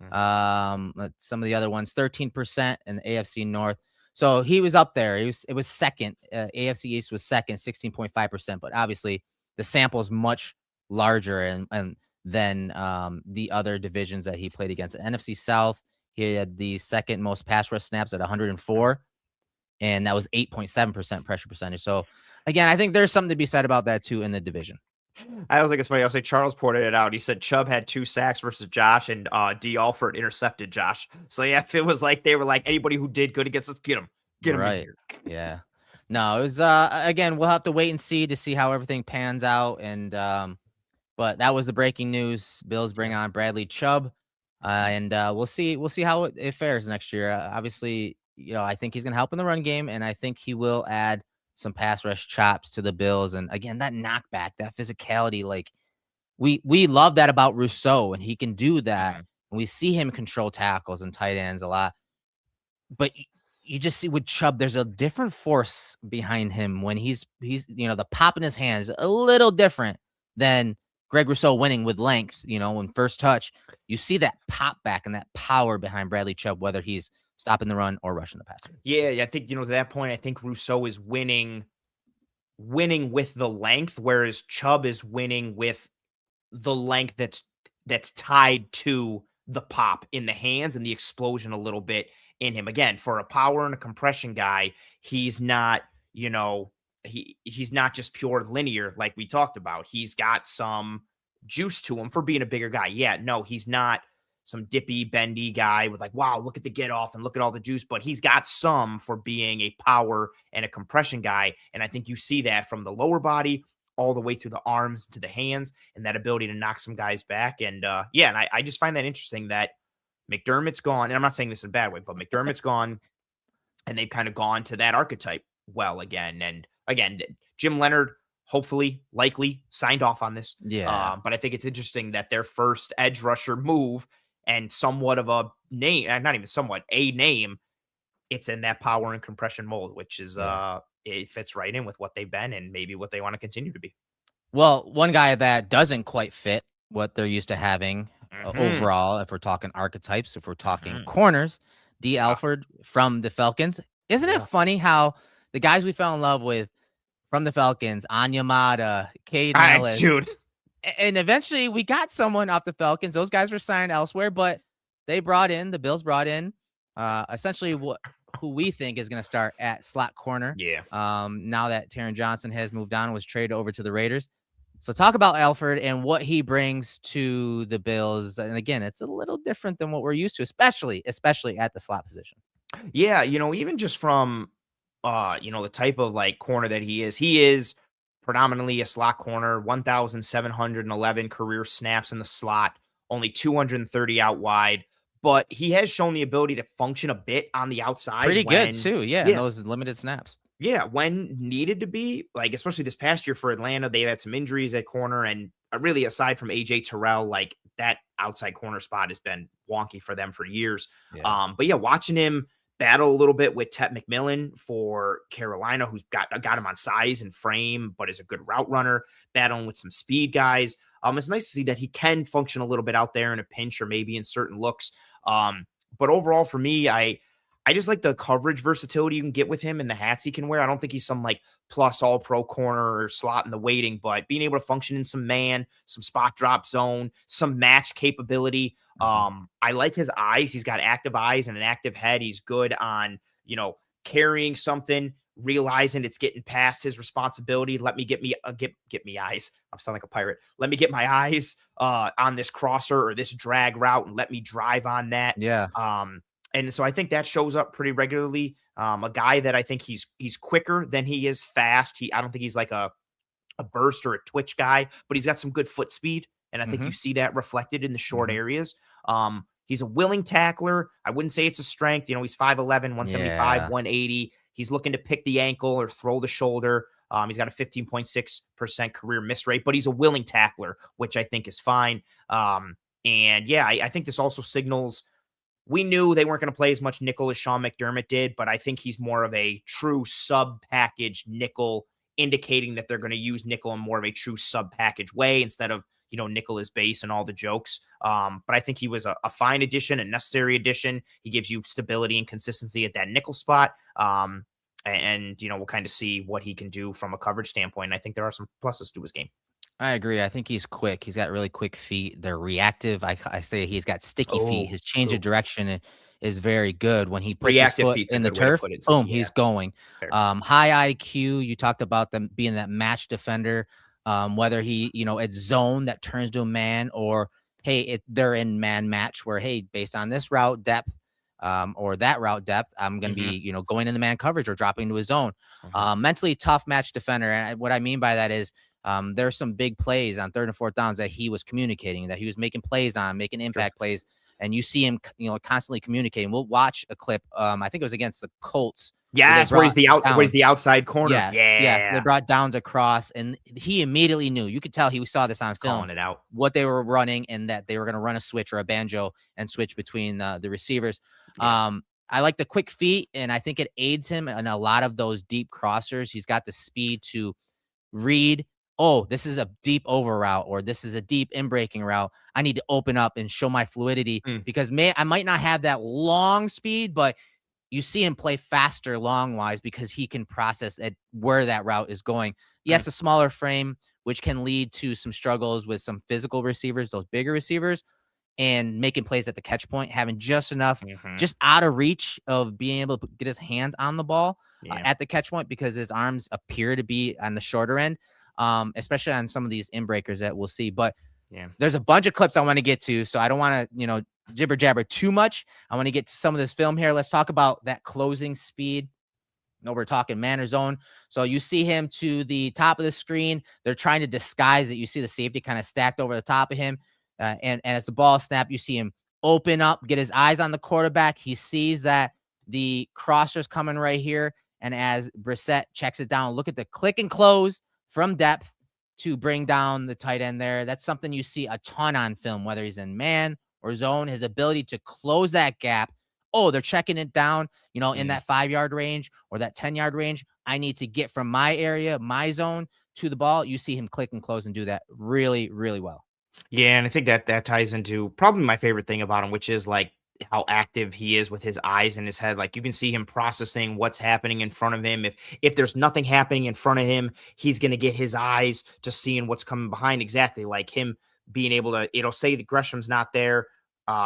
Some of the other ones, 13% in the AFC North. So he was up there. It was second. AFC East was second, 16.5%. But obviously, the sample is much larger and than the other divisions that he played against. The NFC South, he had the second most pass rush snaps at 104, and that was 8.7% pressure percentage. So, again, I think there's something to be said about that, too, in the division. I don't think it's funny. I'll say Charles pointed it out. He said Chubb had 2 sacks versus Josh, and Dee Alford intercepted Josh. So, yeah, if it was like they were like, anybody who did good against us, get him. Get him in here. Yeah. No, it was, again, we'll have to wait and see to see how everything pans out. And, but that was the breaking news. Bills bring on Bradley Chubb. And we'll see how it fares next year. Obviously, I think he's going to help in the run game, and I think he will add some pass rush chops to the Bills. And again, that knockback, that physicality, like we love that about Rousseau, and he can do that. And we see him control tackles and tight ends a lot. But you just see with Chubb, there's a different force behind him when he's the pop in his hands a little different than Greg Rousseau winning with length, when first touch. You see that pop back and that power behind Bradley Chubb, whether he's stopping the run or rushing the passer. Yeah, I think, to that point, I think Rousseau is winning with the length, whereas Chubb is winning with the length that's tied to the pop in the hands and the explosion a little bit in him. Again, for a power and a compression guy, he's not, he's not just pure linear like we talked about. He's got some juice to him for being a bigger guy. Yeah, no, he's not some dippy, bendy guy with like, wow, look at the get off and look at all the juice, but he's got some for being a power and a compression guy. And I think you see that from the lower body all the way through the arms to the hands and that ability to knock some guys back. And yeah, and I just find that interesting that McDermott's gone. And I'm not saying this in a bad way, but McDermott's gone and they've kind of gone to that archetype well again. And again, Jim Leonard, hopefully, likely signed off on this. Yeah. But I think it's interesting that their first edge rusher move and somewhat of a name, not even somewhat, a name, it's in that power and compression mold, which is it fits right in with what they've been and maybe what they want to continue to be. Well, one guy that doesn't quite fit what they're used to having overall, if we're talking archetypes, if we're talking corners, Dee Alford from the Falcons. Isn't it funny how the guys we fell in love with from the Falcons, Onyemata, Cade Ellis, dude. And eventually we got someone off the Falcons. Those guys were signed elsewhere, but the Bills brought in essentially who we think is going to start at slot corner. Yeah. Now that Taron Johnson has moved on and was traded over to the Raiders. So talk about Alfred and what he brings to the Bills. And again, it's a little different than what we're used to, especially at the slot position. Yeah, even just from the type of like corner that he is predominantly a slot corner, 1,711 career snaps in the slot, only 230 out wide, but he has shown the ability to function a bit on the outside. Pretty good too. Yeah. Those limited snaps. Yeah. When needed to be, like, especially this past year for Atlanta, they've had some injuries at corner, and really aside from AJ Terrell, like that outside corner spot has been wonky for them for years. Yeah. But yeah, watching him battle a little bit with Tet McMillan for Carolina, who's got him on size and frame, but is a good route runner, battling with some speed guys. It's nice to see that he can function a little bit out there in a pinch or maybe in certain looks. But overall for me, I just like the coverage versatility you can get with him and the hats he can wear. I don't think he's some like plus all pro corner or slot in the waiting, but being able to function in some man, some spot drop zone, some match capability. I like his eyes. He's got active eyes and an active head. He's good on, carrying something, realizing it's getting past his responsibility. Let me get me eyes. I'm sounding like a pirate. Let me get my eyes on this crosser or this drag route and let me drive on that. Yeah. And so I think that shows up pretty regularly. A guy that I think he's quicker than he is fast. I don't think he's like a burst or a twitch guy, but he's got some good foot speed. And I think you see that reflected in the short areas. He's a willing tackler. I wouldn't say it's a strength. He's 5'11", 175, 180. He's looking to pick the ankle or throw the shoulder. He's got a 15.6% career miss rate, but he's a willing tackler, which I think is fine. And yeah, I think this also signals we knew they weren't going to play as much nickel as Sean McDermott did, but I think he's more of a true sub-package nickel, indicating that they're going to use nickel in more of a true sub-package way instead of, nickel is base and all the jokes. But I think he was a fine addition, a necessary addition. He gives you stability and consistency at that nickel spot. And we'll kind of see what he can do from a coverage standpoint. And I think there are some pluses to his game. I agree. I think he's quick. He's got really quick feet. They're reactive. I say he's got sticky feet. His change of direction is very good. When he puts reactive his foot in the turf, boom, he's going. High IQ. You talked about them being that match defender. Whether he, it's zone that turns to a man, or hey, they're in man match where, hey, based on this route depth, or that route depth, I'm going to be, going into man coverage or dropping into his zone. Mentally tough match defender. And what I mean by that is, there's some big plays on 3rd and 4th downs that he was communicating, that he was making plays on, making impact plays. And you see him, constantly communicating. We'll watch a clip. I think it was against the Colts. Yes, where he's the outside corner. Yes. They brought downs across, and he immediately knew. You could tell he saw this on film, calling it out, what they were running, and that they were going to run a switch or a banjo and switch between the receivers. I like the quick feet, and I think it aids him in a lot of those deep crossers. He's got the speed to read, oh, this is a deep over route, or this is a deep in-breaking route. I need to open up and show my fluidity because I might not have that long speed, but you see him play faster long-wise because he can process where that route is going. Yes, a smaller frame, which can lead to some struggles with some physical receivers, those bigger receivers. and making plays at the catch point, having just enough, Mhm. just out of reach of being able to get his hands on the ball Yeah. at the catch point, because his arms appear to be on the shorter end, especially on some of these inbreakers that we'll see. But Yeah. there's a bunch of clips I want to get to, so I don't want to, jibber jabber too much. I want to get to some of this film here. Let's talk about that closing speed. No, we're talking man or zone. So you see him to the top of the screen. They're trying to disguise it. You see the safety kind of stacked over the top of him. And as the ball snapped, you see him open up, get his eyes on the quarterback. He sees that the crosser's coming right here. And as Brissett checks it down, look at the click and close from depth to bring down the tight end there. That's something you see a ton on film, whether he's in man or zone, his ability to close that gap. Oh, they're checking it down, in that 5-yard range or that 10-yard range. I need to get from my area, my zone to the ball. You see him click and close and do that really, really well. Yeah, and I think that ties into probably my favorite thing about him, which is like how active he is with his eyes and his head. Like you can see him processing what's happening in front of him. If there's nothing happening in front of him, he's gonna get his eyes to seeing what's coming behind. Exactly like him being able to, it'll say that Gresham's not there.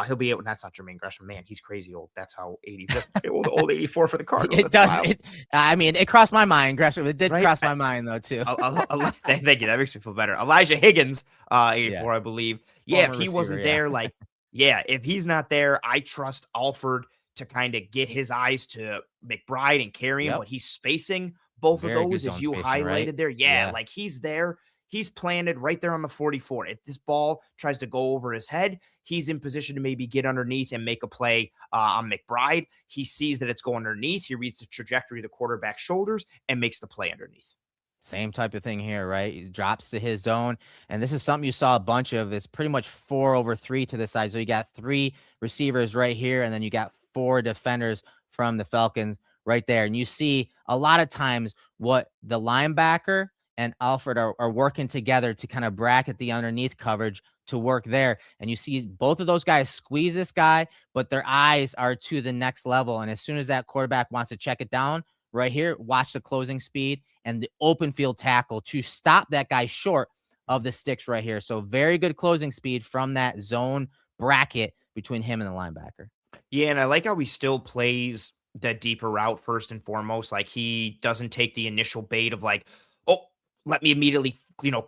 He'll be able. That's not Jermaine Gresham, man. He's crazy old. That's how 84, old 84 for the Cardinals. It That's does. wild. It crossed my mind, Gresham. It did Right? cross my mind though too. Thank you. That makes me feel better. Elijah Higgins, 84, Yeah. I believe. Yeah, Former if he receiver, wasn't there, like, yeah, if he's not there, I trust Alford to kind of get his eyes to McBride and carry him, Yep. but he's spacing both of Very good those as zone you spacing, right? highlighted there. Yeah, Yeah. like he's there. He's planted right there on the 44. If this ball tries to go over his head, he's in position to maybe get underneath and make a play on McBride. He sees that it's going underneath. He reads the trajectory of the quarterback's shoulders and makes the play underneath. Same type of thing here, right? He drops to his zone. And this is something you saw a bunch of. It's pretty much 4/3 to the side. So you got 3 receivers right here, and then you got 4 defenders from the Falcons right there. And you see a lot of times what the linebacker and Alfred are working together to kind of bracket the underneath coverage to work there. And you see both of those guys squeeze this guy, but their eyes are to the next level. And as soon as that quarterback wants to check it down, right here, watch the closing speed and the open field tackle to stop that guy short of the sticks right here. So very good closing speed from that zone bracket between him and the linebacker. Yeah, and I like how he still plays that deeper route first and foremost. Like he doesn't take the initial bait of like, oh, let me immediately,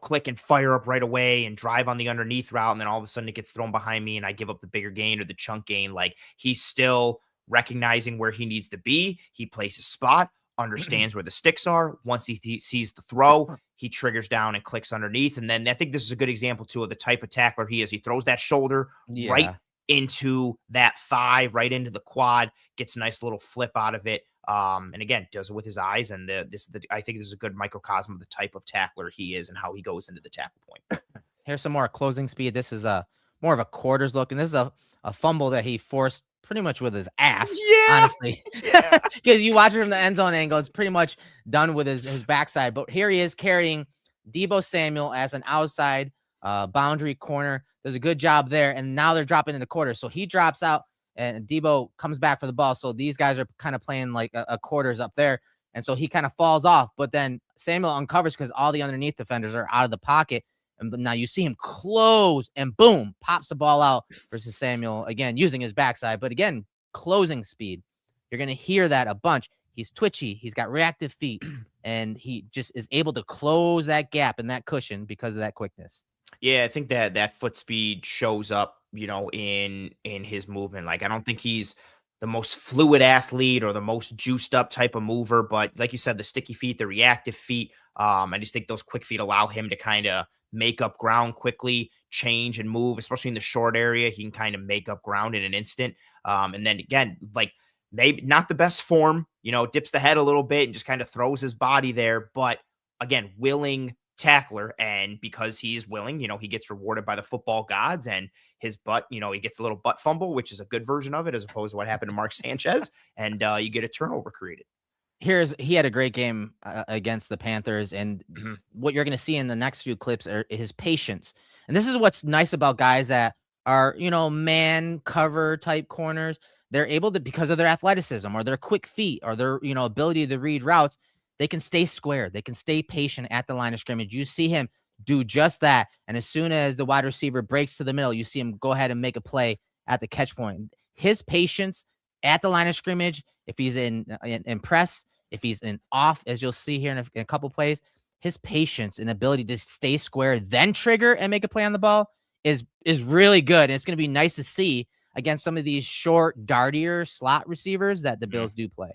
click and fire up right away and drive on the underneath route. And then all of a sudden it gets thrown behind me and I give up the bigger gain or the chunk gain. Like he's still recognizing where he needs to be. He plays his spot, understands where the sticks are. Once he sees the throw, he triggers down and clicks underneath. And then I think this is a good example too of the type of tackler he is. He throws that shoulder right Yeah. into that thigh, right into the quad, gets a nice little flip out of it. And again, does it with his eyes. And I think this is a good microcosm of the type of tackler he is and how he goes into the tackle point. Here's some more closing speed. This is a more of a quarters look, and this is a fumble that he forced pretty much with his ass. Yeah. Honestly, Yeah. because you watch it from the end zone angle, it's pretty much done with his backside. But here he is carrying Deebo Samuel as an outside boundary corner. Does a good job there, and now they're dropping in the quarter. So he drops out, and Deebo comes back for the ball. So these guys are kind of playing like a quarters up there, and so he kind of falls off. But then Samuel uncovers because all the underneath defenders are out of the pocket. And now you see him close and boom, pops the ball out versus Samuel again using his backside. But again, closing speed. You're going to hear that a bunch. He's twitchy. He's got reactive feet, and he just is able to close that gap and that cushion because of that quickness. Yeah, I think that foot speed shows up, in his movement. Like I don't think he's the most fluid athlete or the most juiced up type of mover, but like you said, the sticky feet, the reactive feet, I just think those quick feet allow him to kind of make up ground quickly, change and move, especially in the short area. He can kind of make up ground in an instant. And then again, like maybe not the best form, dips the head a little bit and just kind of throws his body there. But again, willing tackler. And because he's willing, he gets rewarded by the football gods and his butt, he gets a little butt fumble, which is a good version of it as opposed to what happened to Mark Sanchez. And you get a turnover created. He had a great game against the Panthers, and what you're going to see in the next few clips are his patience. And this is what's nice about guys that are, man cover type corners. They're able to, because of their athleticism or their quick feet or their, ability to read routes, they can stay square. They can stay patient at the line of scrimmage. You see him do just that. And as soon as the wide receiver breaks to the middle, you see him go ahead and make a play at the catch point. His patience at the line of scrimmage, if he's in press, if he's in off, as you'll see here in a couple plays, his patience and ability to stay square, then trigger and make a play on the ball is really good. And it's going to be nice to see against some of these short, dartier slot receivers that the Bills do play.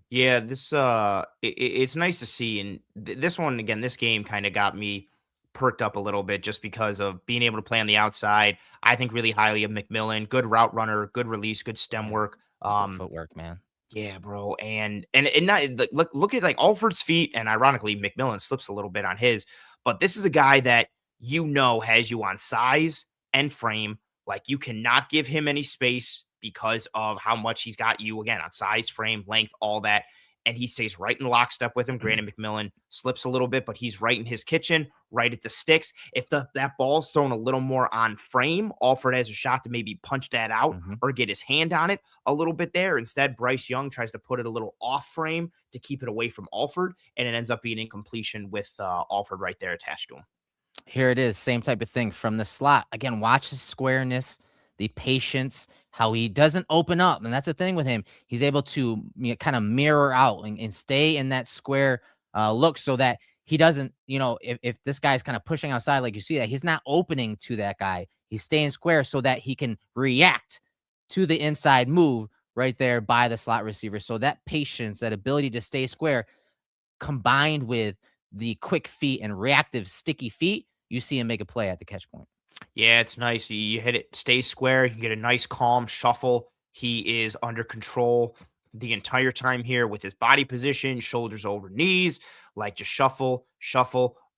Yeah, it's nice to see. And this one, again, this game kind of got me perked up a little bit just because of being able to play on the outside. I think really highly of McMillan. Good route runner, good release, good stem work. Good footwork, man. Yeah, bro. And not look at like Alfred's feet, and ironically, McMillan slips a little bit on his, but this is a guy that has you on size and frame. Like, you cannot give him any space because of how much he's got you again on size, frame, length, all that. And he stays right in lockstep with him. Granted, McMillan slips a little bit, but he's right in his kitchen, right at the sticks. If that ball's thrown a little more on frame, Alfred has a shot to maybe punch that out or get his hand on it a little bit there. Instead, Bryce Young tries to put it a little off frame to keep it away from Alfred, and it ends up being incompletion with Alfred right there attached to him. Here it is, same type of thing from the slot. Again, watch his squareness, the patience, how he doesn't open up. And that's the thing with him. He's able to kind of mirror out and stay in that square look so that he doesn't, if this guy's kind of pushing outside, like you see that, he's not opening to that guy. He's staying square so that he can react to the inside move right there by the slot receiver. So that patience, that ability to stay square, combined with the quick feet and reactive sticky feet, you see him make a play at the catch point. Yeah, it's nice. You hit it, stay square. You get a nice, calm shuffle. He is under control the entire time here with his body position, shoulders over knees, like just shuffle,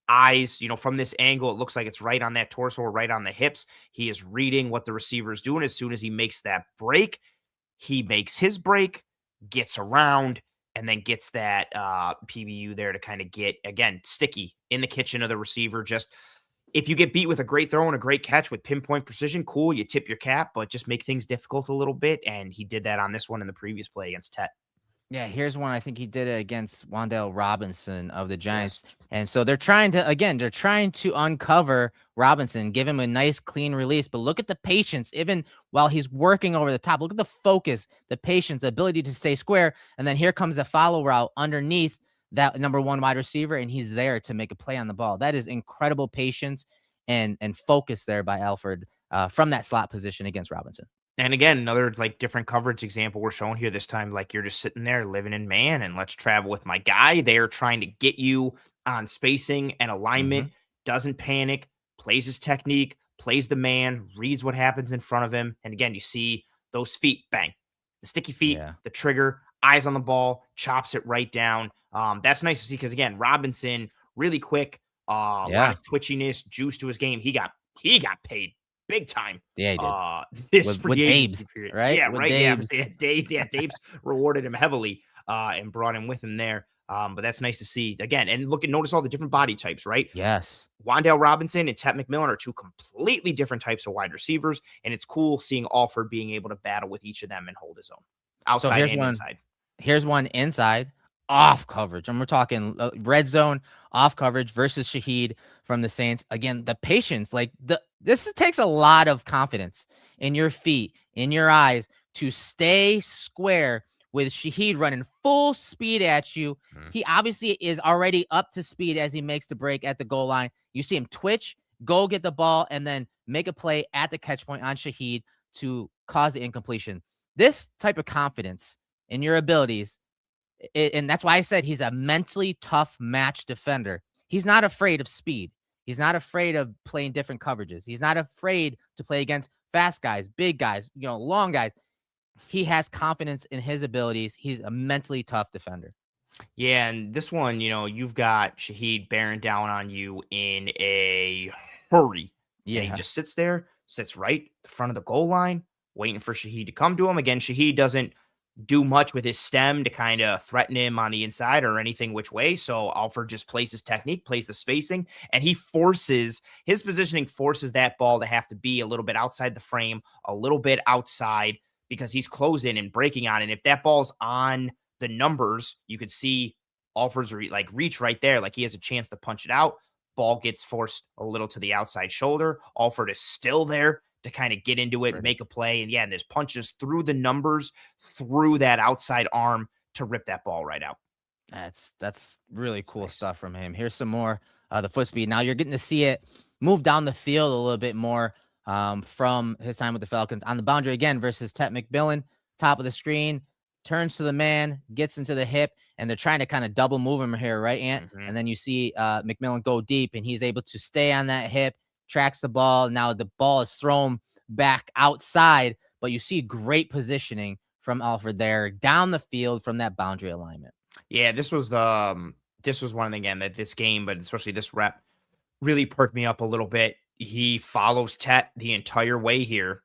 eyes. From this angle, it looks like it's right on that torso or right on the hips. He is reading what the receiver is doing. As soon as he makes that break, he makes his break, gets around, and then gets that PBU there to kind of get, again, sticky in the kitchen of the receiver. Just, if you get beat with a great throw and a great catch with pinpoint precision, cool, you tip your cap, but just make things difficult a little bit. And he did that on this one in the previous play against Tet. Yeah, here's one. I think he did it against Wan'Dale Robinson of the Giants. Yes. And so they're trying to uncover Robinson, give him a nice clean release. But look at the patience, even while he's working over the top. Look at the focus, the patience, the ability to stay square. And then here comes the follow route underneath that number one wide receiver, and he's there to make a play on the ball. That is incredible patience and focus there by Alfred from that slot position against Robinson. And again, another like different coverage example we're showing here this time. Like, you're just sitting there living in man, and let's travel with my guy. They're trying to get you on spacing and alignment, doesn't panic, plays his technique, plays the man, reads what happens in front of him. And again, you see those feet, bang, the sticky feet, the trigger, eyes on the ball, chops it right down. That's nice to see because, again, Robinson, really quick, a lot of twitchiness, juice to his game. He got paid big time. Yeah, he did. This with Dabes, right? Yeah, with right. Dabes. Yeah, Dabes rewarded him heavily and brought him with him there. But that's nice to see again. And notice all the different body types, right? Yes. Wan'Dale Robinson and Tet McMillan are two completely different types of wide receivers, and it's cool seeing Alford being able to battle with each of them and hold his own outside and inside. Here's one inside off coverage, and we're talking red zone off coverage versus Shaheed from the Saints. Again, the patience, this takes a lot of confidence in your feet, in your eyes, to stay square with Shaheed running full speed at you. He obviously is already up to speed as he makes the break at the goal line. You see him twitch, go get the ball, and then make a play at the catch point on Shaheed to cause the incompletion. This type of confidence in your abilities, and that's why I said he's a mentally tough match defender. He's not afraid of speed. He's not afraid of playing different coverages. He's not afraid to play against fast guys, big guys, long guys. He has confidence in his abilities. He's a mentally tough defender. Yeah, and this one, you've got Shaheed bearing down on you in a hurry. Yeah. And he just sits right at the front of the goal line, waiting for Shaheed to come to him. Again, Shaheed doesn't do much with his stem to kind of threaten him on the inside or anything which way. So Alfred just plays his technique, plays the spacing, and his positioning forces that ball to have to be a little bit outside the frame, a little bit outside, because he's closing and breaking on it. And if that ball's on the numbers, you could see Alfred's reach right there. Like, he has a chance to punch it out. Ball gets forced a little to the outside shoulder. Alford is still there to kind of get into it, make a play. And yeah, and there's punches through the numbers, through that outside arm to rip that ball right out. That's really cool Nice. stuff from him. Here's some more the foot speed. Now you're getting to see it move down the field a little bit more from his time with the Falcons on the boundary again versus Tet McMillan. Top of the screen, turns to the man, gets into the hip, and they're trying to kind of double move him here, right, Ant? Mm-hmm. And then you see McMillan go deep, and he's able to stay on that hip, tracks the ball. Now the ball is thrown back outside, but you see great positioning from Alfred there down the field from that boundary alignment. Yeah, this was one again that this game, but especially this rep, really perked me up a little bit. He follows Tet the entire way here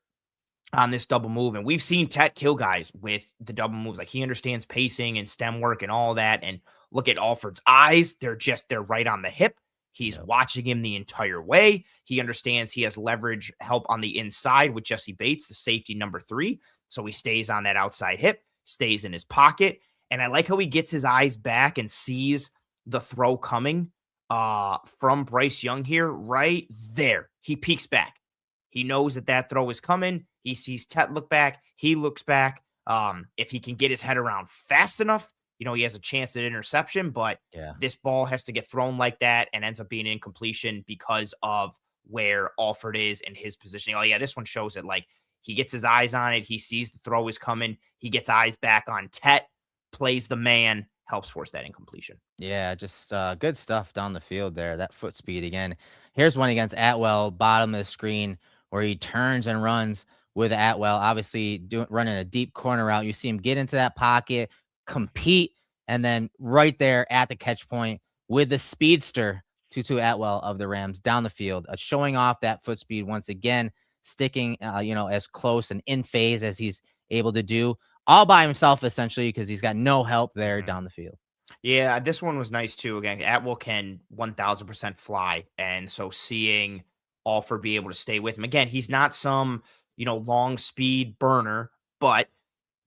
on this double move. And we've seen Tet kill guys with the double moves. Like he understands pacing and stem work and all that. And look at Alfred's eyes. They're right on the hip. He's watching him the entire way. He understands he has leverage help on the inside with Jesse Bates, the safety number 3. So he stays on that outside hip, stays in his pocket. And I like how he gets his eyes back and sees the throw coming from Bryce Young here right there. He peeks back. He knows that throw is coming. He sees Tet look back. He looks back. If he can get his head around fast enough, he has a chance at interception, but this ball has to get thrown like that and ends up being incompletion because of where Alfred is and his positioning. Oh, yeah, this one shows it. Like, he gets his eyes on it. He sees the throw is coming. He gets eyes back on Tet, plays the man, helps force that incompletion. Yeah, just good stuff down the field there. That foot speed again. Here's one against Atwell, bottom of the screen, where he turns and runs with Atwell, obviously running a deep corner route. You see him get into that pocket, compete, and then right there at the catch point with the speedster, Tutu Atwell of the Rams down the field, showing off that foot speed once again, sticking, as close and in phase as he's able to do, all by himself essentially because he's got no help there down the field. Yeah, this one was nice too. Again, Atwell can 1000% fly, and so seeing Alford be able to stay with him again, he's not some long speed burner, but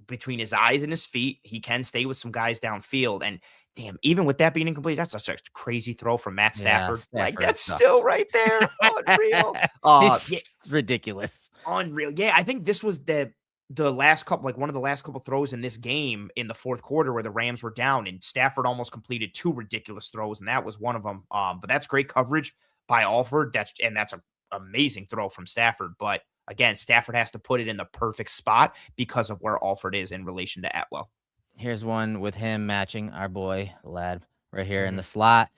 between his eyes and his feet, he can stay with some guys downfield. And damn, even with that being incomplete, that's such a crazy throw from Matt Stafford. Like that's still right there, unreal. It's ridiculous, unreal. Yeah, I think this was the last couple, like one of the last couple throws in this game in the fourth quarter where the Rams were down and Stafford almost completed 2 ridiculous throws, and that was one of them. But that's great coverage by Alford. That's an amazing throw from Stafford. But again, Stafford has to put it in the perfect spot because of where Alford is in relation to Atwell. Here's one with him matching our boy Lad right here in the slot.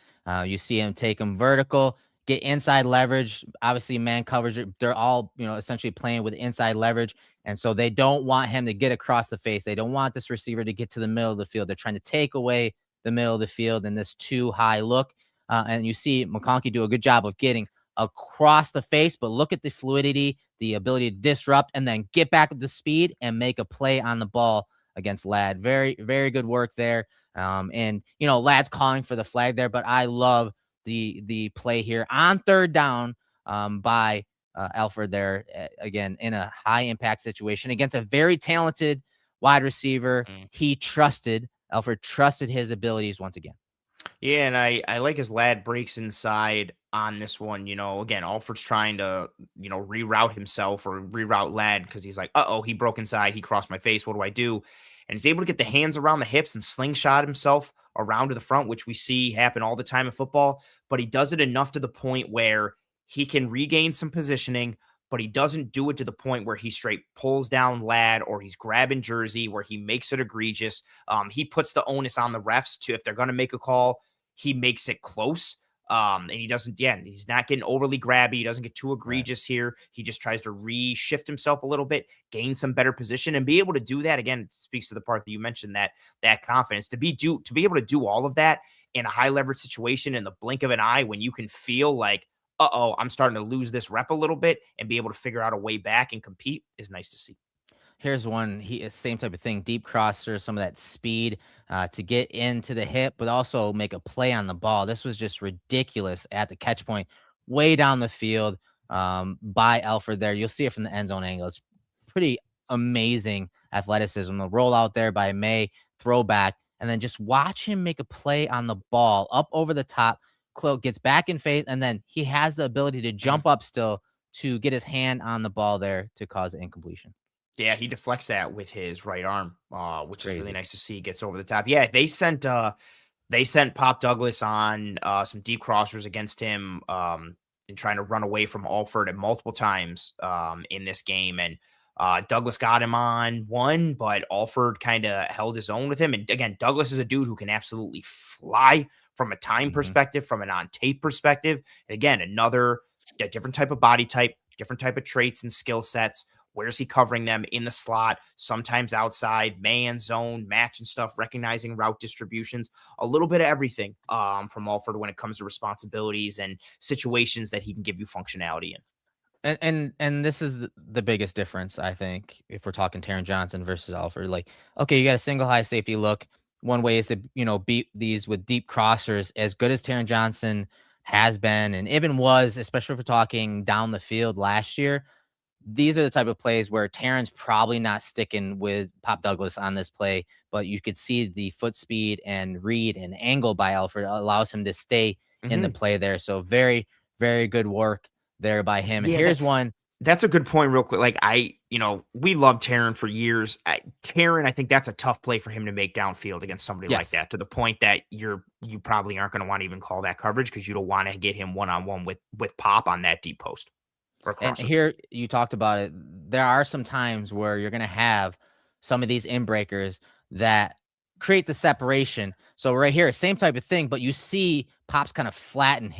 You see him take him vertical, get inside leverage. Obviously, man coverage. They're all essentially playing with inside leverage. And so they don't want him to get across the face. They don't want this receiver to get to the middle of the field. They're trying to take away the middle of the field in this too high look. And you see McConkey do a good job of getting across the face, but look at the fluidity, the ability to disrupt, and then get back at the speed and make a play on the ball against Ladd. Very, very good work there. And Ladd's calling for the flag there, but I love the play here on third down by Alfred there, again, in a high impact situation against a very talented wide receiver. Alfred trusted his abilities once again. Yeah, and I like his Ladd breaks inside on this one. Again, Alfred's trying to, reroute himself or reroute Ladd because he's like, he broke inside. He crossed my face. What do I do? And he's able to get the hands around the hips and slingshot himself around to the front, which we see happen all the time in football. But he does it enough to the point where he can regain some positioning, but he doesn't do it to the point where he straight pulls down Ladd or he's grabbing jersey where he makes it egregious. He puts the onus on the refs to, if they're going to make a call, he makes it close. And he doesn't, he's not getting overly grabby. He doesn't get too egregious here. He just tries to reshift himself a little bit, gain some better position, and be able to do that. Again, it speaks to the part that you mentioned, that confidence to be able to do all of that in a high leverage situation in the blink of an eye when you can feel like, I'm starting to lose this rep a little bit and be able to figure out a way back and compete is nice to see. Here's one, same type of thing, deep crosser, some of that speed to get into the hip, but also make a play on the ball. This was just ridiculous at the catch point, way down the field by Alfred there. You'll see it from the end zone angle. It's pretty amazing athleticism. The rollout there by May, throwback, and then just watch him make a play on the ball up over the top gets back in phase, and then he has the ability to jump up still to get his hand on the ball there to cause an incompletion. Yeah, he deflects that with his right arm, which is really Crazy. nice to see. Gets over the top. Yeah, they sent Pop Douglas on some deep crossers against him, and trying to run away from Alford at multiple times in this game. And Douglas got him on one, but Alford kind of held his own with him. And again, Douglas is a dude who can absolutely fly from a time perspective, from an on tape perspective. And again, a different type of body type, different type of traits and skill sets. Where's he covering them in the slot? Sometimes outside, man, zone, match and stuff, recognizing route distributions, a little bit of everything from Alford when it comes to responsibilities and situations that he can give you functionality in. And this is the biggest difference, I think, if we're talking Taron Johnson versus Alfred. Like, okay, you got a single high safety look. One way is to, beat these with deep crossers, as good as Taron Johnson has been and even was, especially if we're talking down the field last year. These are the type of plays where Taron's probably not sticking with Pop Douglas on this play, but you could see the foot speed and read and angle by Alfred allows him to stay in the play there. So very, very good work there by him. And Yeah, here's one. That's a good point, real quick. Like we loved Taron for years. Taron, I think that's a tough play for him to make downfield against somebody like that, to the point that you probably aren't going to want to even call that coverage because you don't want to get him one-on-one with Pop on that deep post. And here you talked about it. There are some times where you're going to have some of these in breakers that create the separation. So right here, same type of thing, but you see Pop's kind of flatten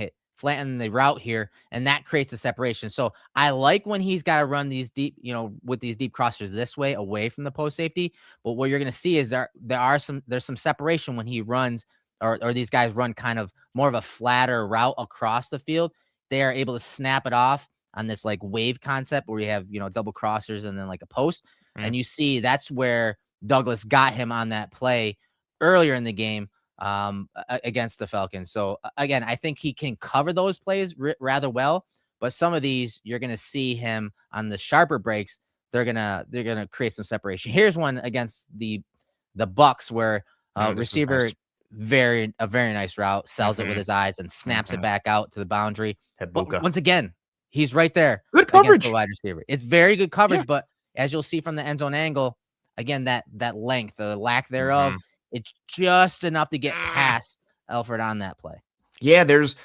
the route here, and that creates a separation. So I like when he's got to run these deep, with these deep crossers this way away from the post safety. But what you're going to see is there's some separation when he runs or these guys run kind of more of a flatter route across the field. They are able to snap it off on this like wave concept where you have, double crossers and then like a post. And you see that's where Douglas got him on that play earlier in the game against the Falcons. So again, I think he can cover those plays rather well, but some of these you're going to see him on the sharper breaks. They're going to create some separation. Here's one against the Bucks where receiver, nice. A very nice route, sells it with his eyes and snaps it back out to the boundary. But once again, he's right there. Good coverage. The wide receiver. It's very good coverage, but as you'll see from the end zone angle, again, that length, the lack thereof, it's just enough to get past Alfred on that play. Yeah, there's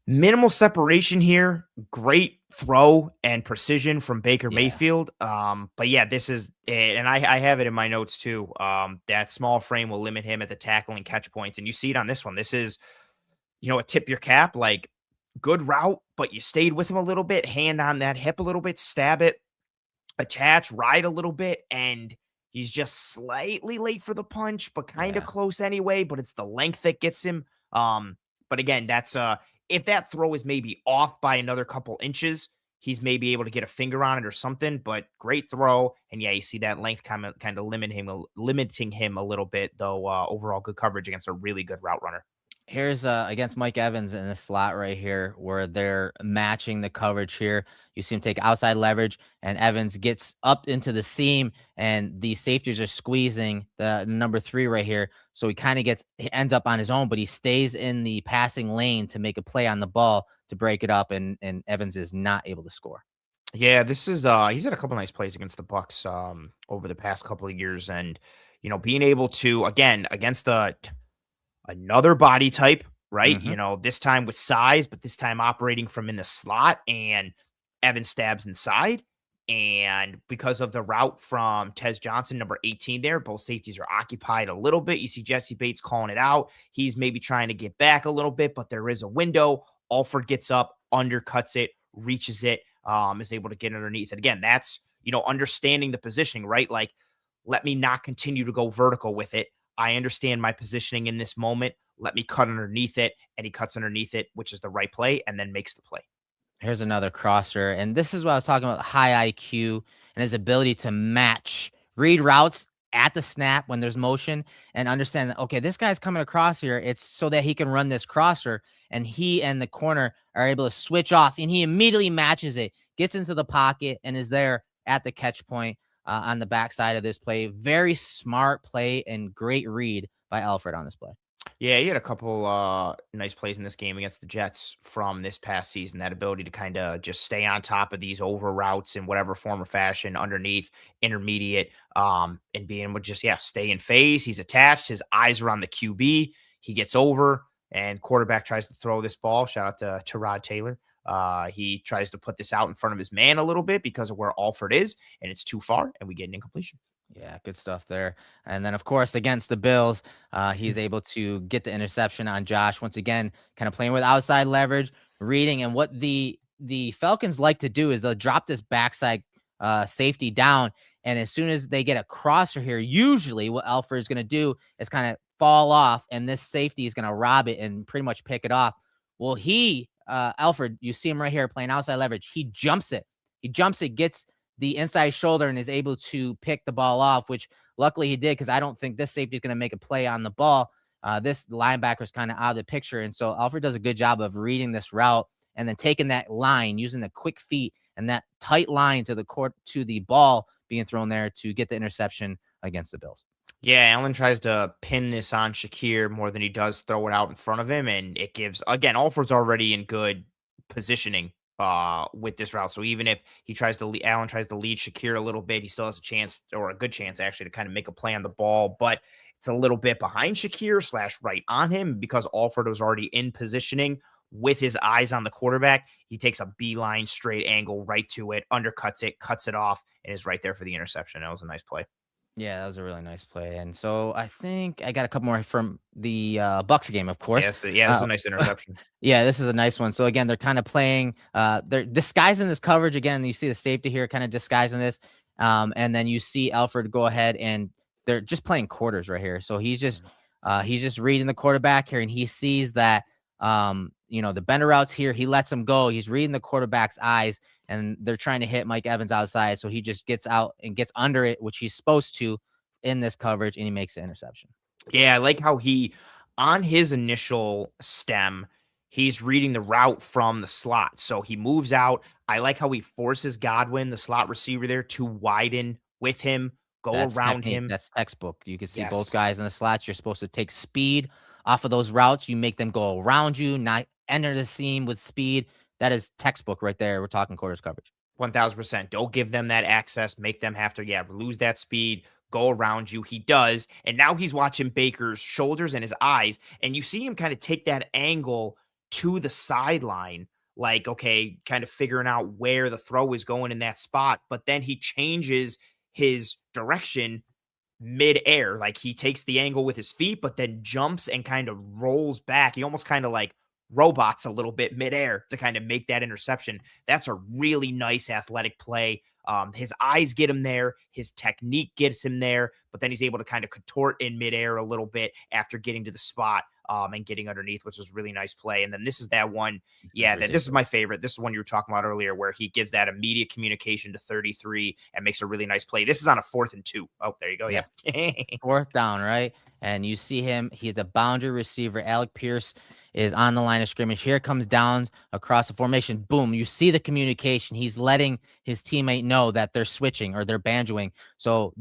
minimal separation here. Great throw and precision from Baker Mayfield. But yeah, this is it. And I have it in my notes too. That small frame will limit him at the tackle and catch points. And you see it on this one. This is, a tip your cap, like good route, but you stayed with him a little bit, hand on that hip a little bit, stab it, attach, ride a little bit, and he's just slightly late for the punch, but kind of close anyway, but it's the length that gets him. But again, that's if that throw is maybe off by another couple inches, he's maybe able to get a finger on it or something, but great throw. And yeah, you see that length kind of limiting him a little bit, though. Overall good coverage against a really good route runner. Here's against Mike Evans in the slot right here where they're matching the coverage here. You see him take outside leverage and Evans gets up into the seam and the safeties are squeezing the number 3 right here. So he ends up on his own, but he stays in the passing lane to make a play on the ball to break it up. And Evans is not able to score. Yeah, this is he's had a couple nice plays against the Bucks over the past couple of years. And, being able to, again, against another body type, right? This time with size, but this time operating from in the slot, and Evan stabs inside. And because of the route from Tez Johnson, number 18 there, both safeties are occupied a little bit. You see Jesse Bates calling it out. He's maybe trying to get back a little bit, but there is a window. Alford gets up, undercuts it, reaches it, is able to get underneath it. Again, that's, understanding the positioning, right? Like, let me not continue to go vertical with it. I understand my positioning in this moment. Let me cut underneath it. And he cuts underneath it, which is the right play, and then makes the play. Here's another crosser. And this is what I was talking about, high IQ and his ability to read routes at the snap when there's motion and understand that, okay, this guy's coming across here. It's so that he can run this crosser, and he and the corner are able to switch off, and he immediately matches it, gets into the pocket, and is there at the catch point on the backside of this play. Very smart play and great read by Alfred on this play. Yeah, he had a couple nice plays in this game against the Jets from this past season. That ability to kind of just stay on top of these over routes in whatever form or fashion, underneath, intermediate, and being able to just stay in phase. He's attached. His eyes are on the QB. He gets over, and quarterback tries to throw this ball. Shout out to Rod Taylor. He tries to put this out in front of his man a little bit because of where Alfred is, and it's too far, and we get an incompletion. Yeah, good stuff there. And then, of course, against the Bills, he's able to get the interception on Josh. Once again, kind of playing with outside leverage, reading, and what the Falcons like to do is they'll drop this backside safety down, and as soon as they get a crosser here, usually what Alfred is going to do is kind of fall off, and this safety is going to rob it and pretty much pick it off. Well, Alfred, you see him right here playing outside leverage. He jumps it. Gets the inside shoulder and is able to pick the ball off, which luckily he did, because I don't think this safety is going to make a play on the ball. This linebacker is kind of out of the picture. And so Alfred does a good job of reading this route and then taking that line, using the quick feet and that tight line to the court, to the ball being thrown there to get the interception against the Bills. Yeah, Allen tries to pin this on Shakir more than he does throw it out in front of him. And it gives, again, Alfred's already in good positioning with this route. So even if Allen tries to lead Shakir a little bit, he still has a chance, or a good chance actually, to kind of make a play on the ball. But it's a little bit behind Shakir / right on him, because Alfred was already in positioning with his eyes on the quarterback. He takes a beeline straight angle right to it, undercuts it, cuts it off, and is right there for the interception. That was a nice play. Yeah, that was a really nice play. And so I think I got a couple more from the Bucks game, of course. This is a nice interception. Yeah, this is a nice one. So again, they're kind of playing, they're disguising this coverage. Again, you see the safety here kind of disguising this. And then you see Alfred go ahead, and they're just playing quarters right here. So he's just reading the quarterback here, and he sees that the bender routes here, he lets him go. He's reading the quarterback's eyes, and they're trying to hit Mike Evans outside. So he just gets out and gets under it, which he's supposed to in this coverage, and he makes the interception. Yeah, I like how on his initial stem, he's reading the route from the slot. So he moves out. I like how he forces Godwin, the slot receiver there, to widen with him, That's around technique. him. That's textbook. You can see both Yes. guys in the slots. You're supposed to take speed off of those routes. You make them go around you, not enter the seam with speed. That is textbook right there. We're talking quarters coverage. 1000%. Don't give them that access. Make them have to, lose that speed, go around you. He does. And now he's watching Baker's shoulders and his eyes. And you see him kind of take that angle to the sideline, like, okay, kind of figuring out where the throw is going in that spot. But then he changes his direction midair. Like, he takes the angle with his feet, but then jumps and kind of rolls back. He almost kind of like robots a little bit midair to kind of make that interception. That's a really nice athletic play. His eyes get him there. His technique gets him there, but then he's able to kind of contort in midair a little bit after getting to the spot and getting underneath, which was a really nice play. And then this is that one. Yeah, this is my favorite. This is one you were talking about earlier, where he gives that immediate communication to 33 and makes a really nice play. This is on a 4th and 2. Oh, there you go. Yeah. 4th down, right? And you see him. He's the boundary receiver. Alec Pierce is on the line of scrimmage. Here comes downs across the formation. Boom. You see the communication. He's letting his teammate know that they're switching or they're banjoing. So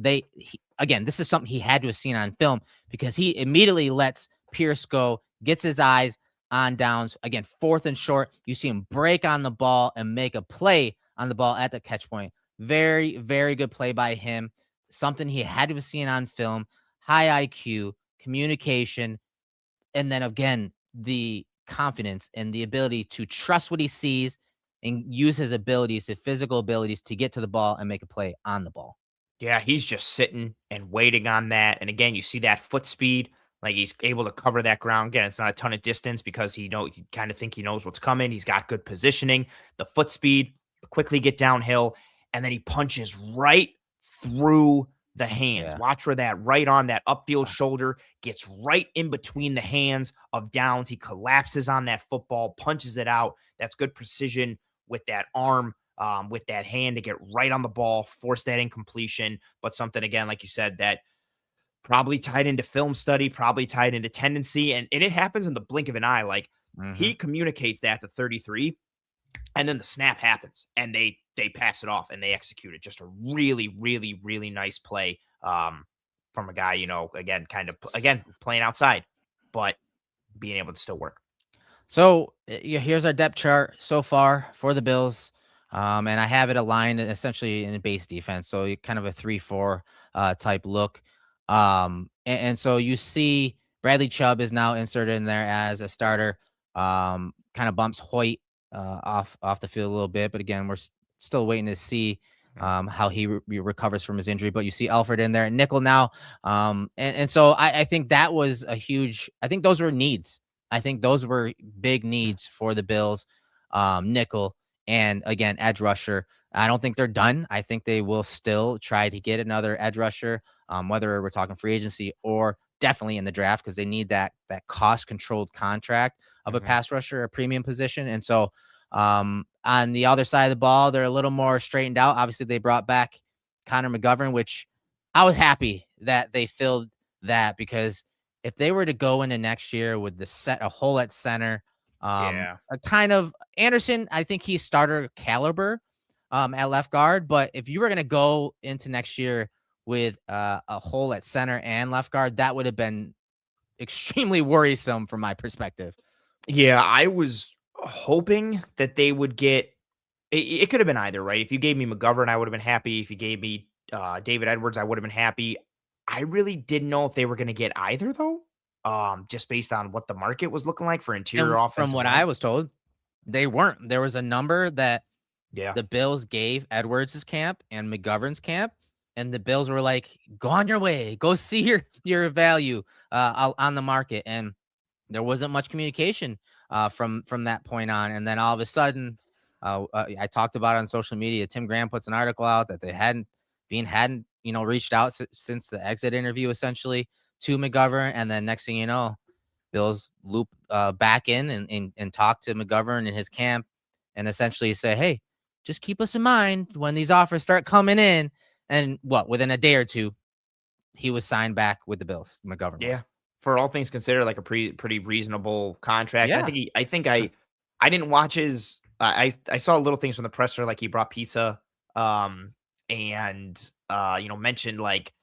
again, this is something he had to have seen on film, because he immediately lets Pierce go, gets his eyes on downs. Again, 4th and short. You see him break on the ball and make a play on the ball at the catch point. Very, very good play by him. Something he had to have seen on film. High IQ, communication, and then again, the confidence and the ability to trust what he sees and use his abilities, his physical abilities, to get to the ball and make a play on the ball. Yeah, he's just sitting and waiting on that. And again, you see that foot speed, like he's able to cover that ground. Again, it's not a ton of distance because he kind of think he knows what's coming. He's got good positioning, the foot speed, quickly get downhill, and then he punches right through the hands. Yeah. Watch where that right arm, that upfield shoulder, gets right in between the hands of downs. He collapses on that football, punches it out. That's good precision with that arm, with that hand, to get right on the ball, force that incompletion. But something, again, like you said, that probably tied into film study, probably tied into tendency. And it happens in the blink of an eye. Like, he communicates that to 33, and then the snap happens and they pass it off and they execute it. Just a really, really, really nice play from a guy, again, playing outside, but being able to still work. So here's our depth chart so far for the Bills. And I have it aligned essentially in a base defense. So kind of a 3-4 type look. And so you see Bradley Chubb is now inserted in there as a starter. Kind of bumps Hoyt off the field a little bit. But again, we're still waiting to see how he recovers from his injury. But you see Alfred in there, nickel now. And so I think that was a huge, I think those were needs. I think those were big needs for the Bills, nickel, and again, edge rusher. I don't think they're done. I think they will still try to get another edge rusher, whether we're talking free agency or definitely in the draft, because they need that cost controlled contract of a pass rusher, a premium position. And so on the other side of the ball, they're a little more straightened out. Obviously, they brought back Connor McGovern, which I was happy that they filled that, because if they were to go into next year with a hole at center, a kind of Anderson, I think he's starter caliber at left guard. But if you were going to go into next year with a hole at center and left guard, that would have been extremely worrisome from my perspective. Yeah, I was hoping that they would get it could have been either, right? If you gave me McGovern, I would have been happy. If you gave me David Edwards, I would have been happy. I really didn't know if they were going to get either, though, just based on what the market was looking like for interior offense. From what I was told, they weren't. There was a number that the Bills gave Edwards' camp and McGovern's camp, and the Bills were like, go on your way. Go see your value on the market. And there wasn't much communication from that point on. And then all of a sudden, I talked about it on social media. Tim Graham puts an article out that they hadn't reached out since the exit interview, essentially, to McGovern. And then next thing you know, Bills loop back in and talk to McGovern in his camp and essentially say, hey, just keep us in mind when these offers start coming in. And within a day or two, he was signed back with the Bills. McGovern. Yeah. For all things considered, like a pretty reasonable contract. Yeah. I didn't watch his, I saw little things from the presser, like he brought pizza, and mentioned like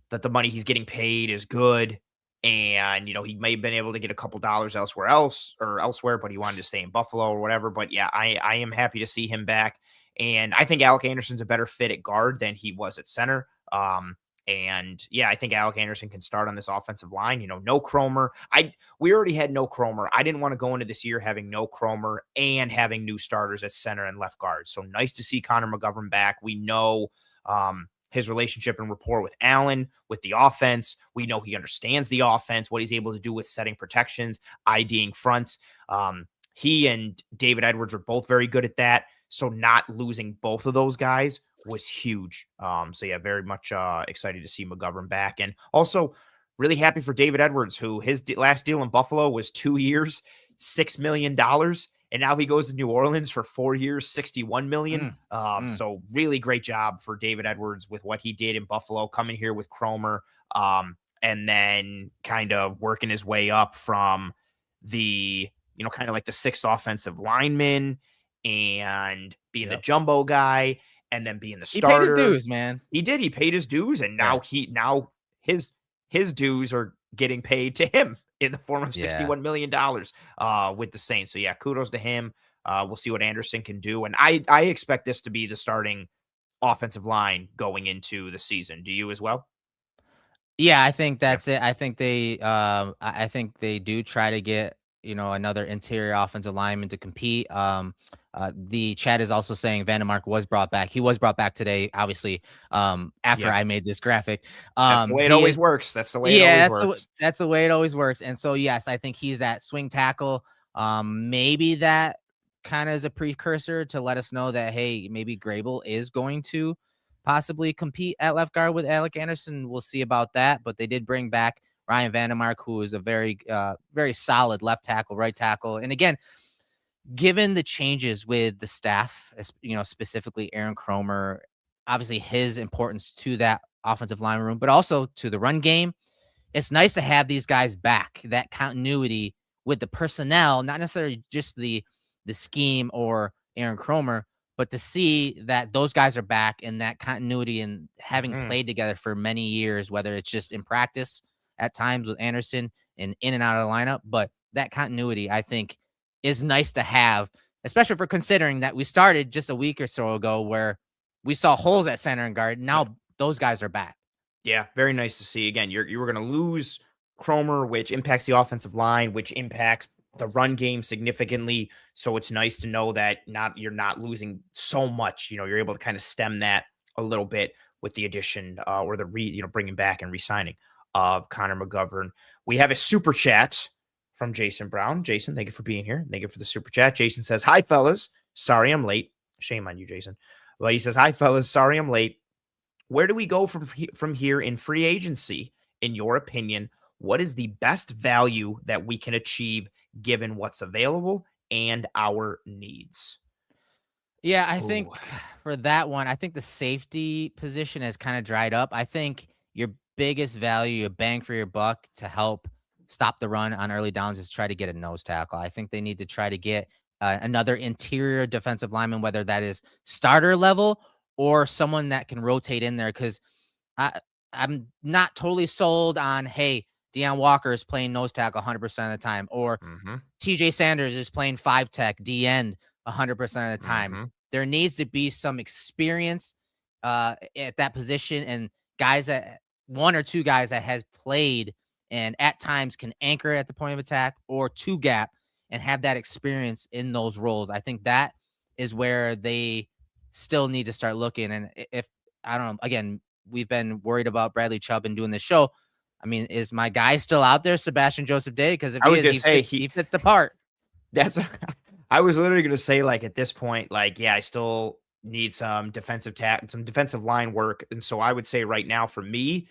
that the money he's getting paid is good. And, he may have been able to get a couple dollars elsewhere, but he wanted to stay in Buffalo or whatever. But yeah, I am happy to see him back. And I think Alec Anderson's a better fit at guard than he was at center. And yeah, I think Alec Anderson can start on this offensive line. No Cromer. We already had no Cromer. I didn't want to go into this year having no Cromer and having new starters at center and left guard. So nice to see Connor McGovern back. We know his relationship and rapport with Allen, with the offense. We know he understands the offense, what he's able to do with setting protections, IDing fronts. He and David Edwards are both very good at that. So not losing both of those guys was huge. So yeah, very much excited to see McGovern back. And also really happy for David Edwards, who his last deal in Buffalo was 2 years, $6 million. And now he goes to New Orleans for 4 years, $61 million. So really great job for David Edwards with what he did in Buffalo, coming here with Cromer, and then kind of working his way up from the, kind of like the sixth offensive lineman and being the jumbo guy. And then being the starter. He paid his dues, man. He did. He paid his dues, and now his dues are getting paid to him in the form of $61 million with the Saints. So yeah, kudos to him. We'll see what Anderson can do, and I expect this to be the starting offensive line going into the season. Do you as well? Yeah, I think that's it. I think they do try to get another interior offensive lineman to compete. The chat is also saying Vandermark was brought back. He was brought back today, obviously, after I made this graphic. That's the way it always works. That's the way it always works. That's the way it always works. And so, yes, I think he's at swing tackle. Maybe that kind of is a precursor to let us know that, hey, maybe Grable is going to possibly compete at left guard with Alec Anderson. We'll see about that. But they did bring back Ryan Vandermark, who is a very, very solid left tackle, right tackle. And again, given the changes with the staff, specifically Aaron Cromer, obviously his importance to that offensive line room, but also to the run game, it's nice to have these guys back, that continuity with the personnel, not necessarily just the scheme or Aaron Cromer, but to see that those guys are back and that continuity and having played together for many years, whether it's just in practice at times with Anderson and in and out of the lineup, but that continuity, I think, is nice to have, especially for considering that we started just a week or so ago where we saw holes at center and guard. Now those guys are back. Yeah, very nice to see. Again, you were going to lose Cromer, which impacts the offensive line, which impacts the run game significantly. So it's nice to know that you're not losing so much. You're able to kind of stem that a little bit with the addition or the bringing back and re-signing of Connor McGovern. We have a super chat from Jason Brown. Jason, thank you for being here. Thank you for the super chat. Jason says, "Hi fellas, sorry I'm late." Shame on you, Jason. But he says, "Hi fellas, sorry I'm late. Where do we go from here in free agency? In your opinion, what is the best value that we can achieve given what's available and our needs?" Yeah, I think for that one, I think the safety position has kind of dried up. I think your biggest value, your bang for your buck to help stop the run on early downs is try to get a nose tackle. I think they need to try to get another interior defensive lineman, whether that is starter level or someone that can rotate in there. Because I'm not totally sold on, hey, Deion Walker is playing nose tackle 100% of the time, or TJ Sanders is playing 5-tech D end 100% of the time. There needs to be some experience at that position, and guys that one or two guys that has played and at times can anchor at the point of attack or two gap and have that experience in those roles. I think that is where they still need to start looking. And if I don't know, again, we've been worried about Bradley Chubb and doing this show. I mean, is my guy still out there, Sebastian Joseph Day? Because if he fits the part. I was literally going to say, like, at this point, like, yeah, I still need some defensive line work. And so I would say right now for me,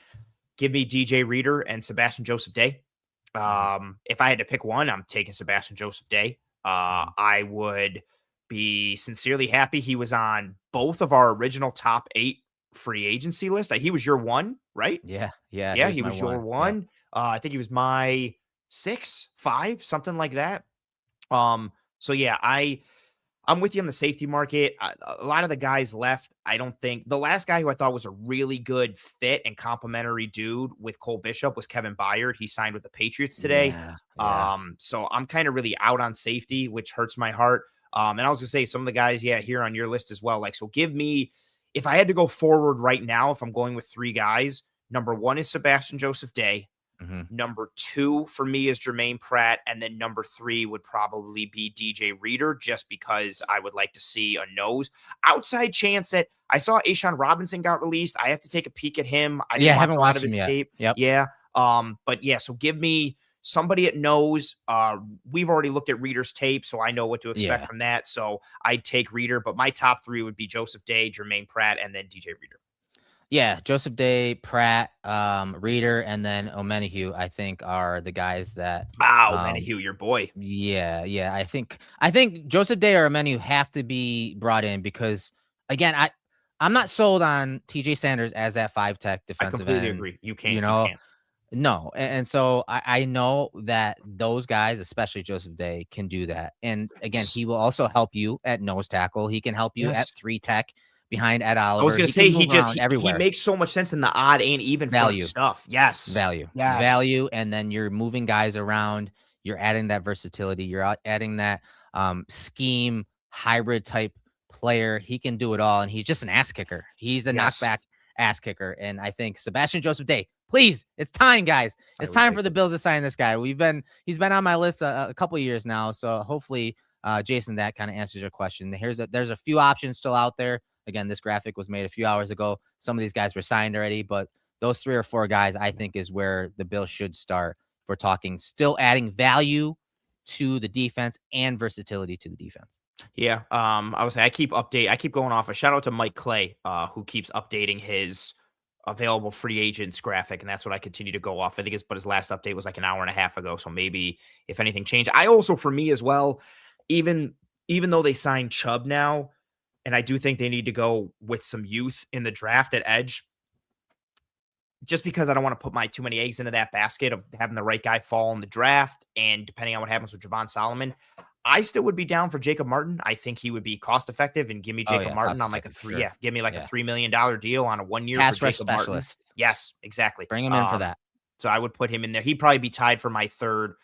give me DJ Reader and Sebastian Joseph Day. If I had to pick one, I'm taking Sebastian Joseph Day. I would be sincerely happy he was on both of our original top 8 free agency list. He was your one, right? Yeah. He was your one. Yep. I think he was my 6, 5, something like that. So yeah, I'm with you on the safety market. A lot of the guys left. I don't think the last guy who I thought was a really good fit and complimentary dude with Cole Bishop was Kevin Byard. He signed with the Patriots today. Yeah. So I'm kind of really out on safety, which hurts my heart. And I was gonna say some of the guys, here on your list as well. Like, so give me, if I had to go forward right now, if I'm going with 3 guys, number 1 is Sebastian Joseph Day. Number 2 for me is Jermaine Pratt. And then number 3 would probably be DJ Reader, just because I would like to see a nose. Outside chance that I saw Ashawn Robinson got released. I have to take a peek at him. I didn't watch a lot of his tape. Yep. Yeah. But yeah, so give me somebody at nose. We've already looked at Reader's tape, so I know what to expect from that. So I'd take Reader, but my top 3 would be Joseph Day, Jermaine Pratt, and then DJ Reader. Yeah, Joseph Day, Pratt, Reader, and then Omenihu, I think, are the guys that. Omenihu, your boy. Yeah. I think Joseph Day or Omenihu have to be brought in because, again, I'm not sold on TJ Sanders as that 5-tech defensive end. I completely agree. You can't. No, and so I know that those guys, especially Joseph Day, can do that. And again, he will also help you at nose tackle. He can help you at 3-tech. Behind Ed Oliver. I was going to say he makes so much sense in the odd and even value stuff. Yes. Value. And then you're moving guys around. You're adding that versatility. You're adding that scheme hybrid type player. He can do it all. And he's just an ass kicker. He's a knockback ass kicker. And I think Sebastian Joseph Day, please, it's time, guys. It's time for the Bills to sign this guy. He's been on my list a couple of years now. So hopefully, Jason, that kind of answers your question. There's a few options still out there. Again, this graphic was made a few hours ago. Some of these guys were signed already, but those 3 or 4 guys, I think, is where the Bills should start. If we're talking still adding value to the defense and versatility to the defense. Yeah. I would say I keep going off a shout out to Mike Clay, who keeps updating his available free agents graphic. And that's what I continue to go off. I think his last update was like an hour and a half ago. So maybe if anything changed, I also, for me as well, even though they signed Chubb now, and I do think they need to go with some youth in the draft at edge, just because I don't want to put too many eggs into that basket of having the right guy fall in the draft. And depending on what happens with Javon Solomon, I still would be down for Jacob Martin. I think he would be cost effective, and give me Jacob Martin on like a $3. Sure. Yeah, give me like a $3 million deal on a 1 year pass for rush Jacob specialist. Martin. Yes, exactly. Bring him in for that. So I would put him in there. He'd probably be tied for my 3rd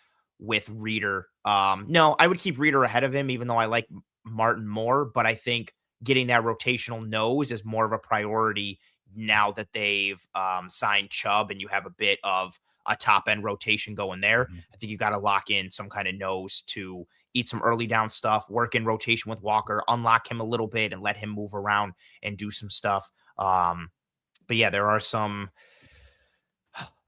with Reader. No, I would keep Reader ahead of him, even though I like Martin more. But I think getting that rotational nose is more of a priority now that they've signed Chubb and you have a bit of a top end rotation going there. I think you got to lock in some kind of nose to eat some early down stuff, work in rotation with Walker, unlock him a little bit and let him move around and do some stuff. But yeah, there are some.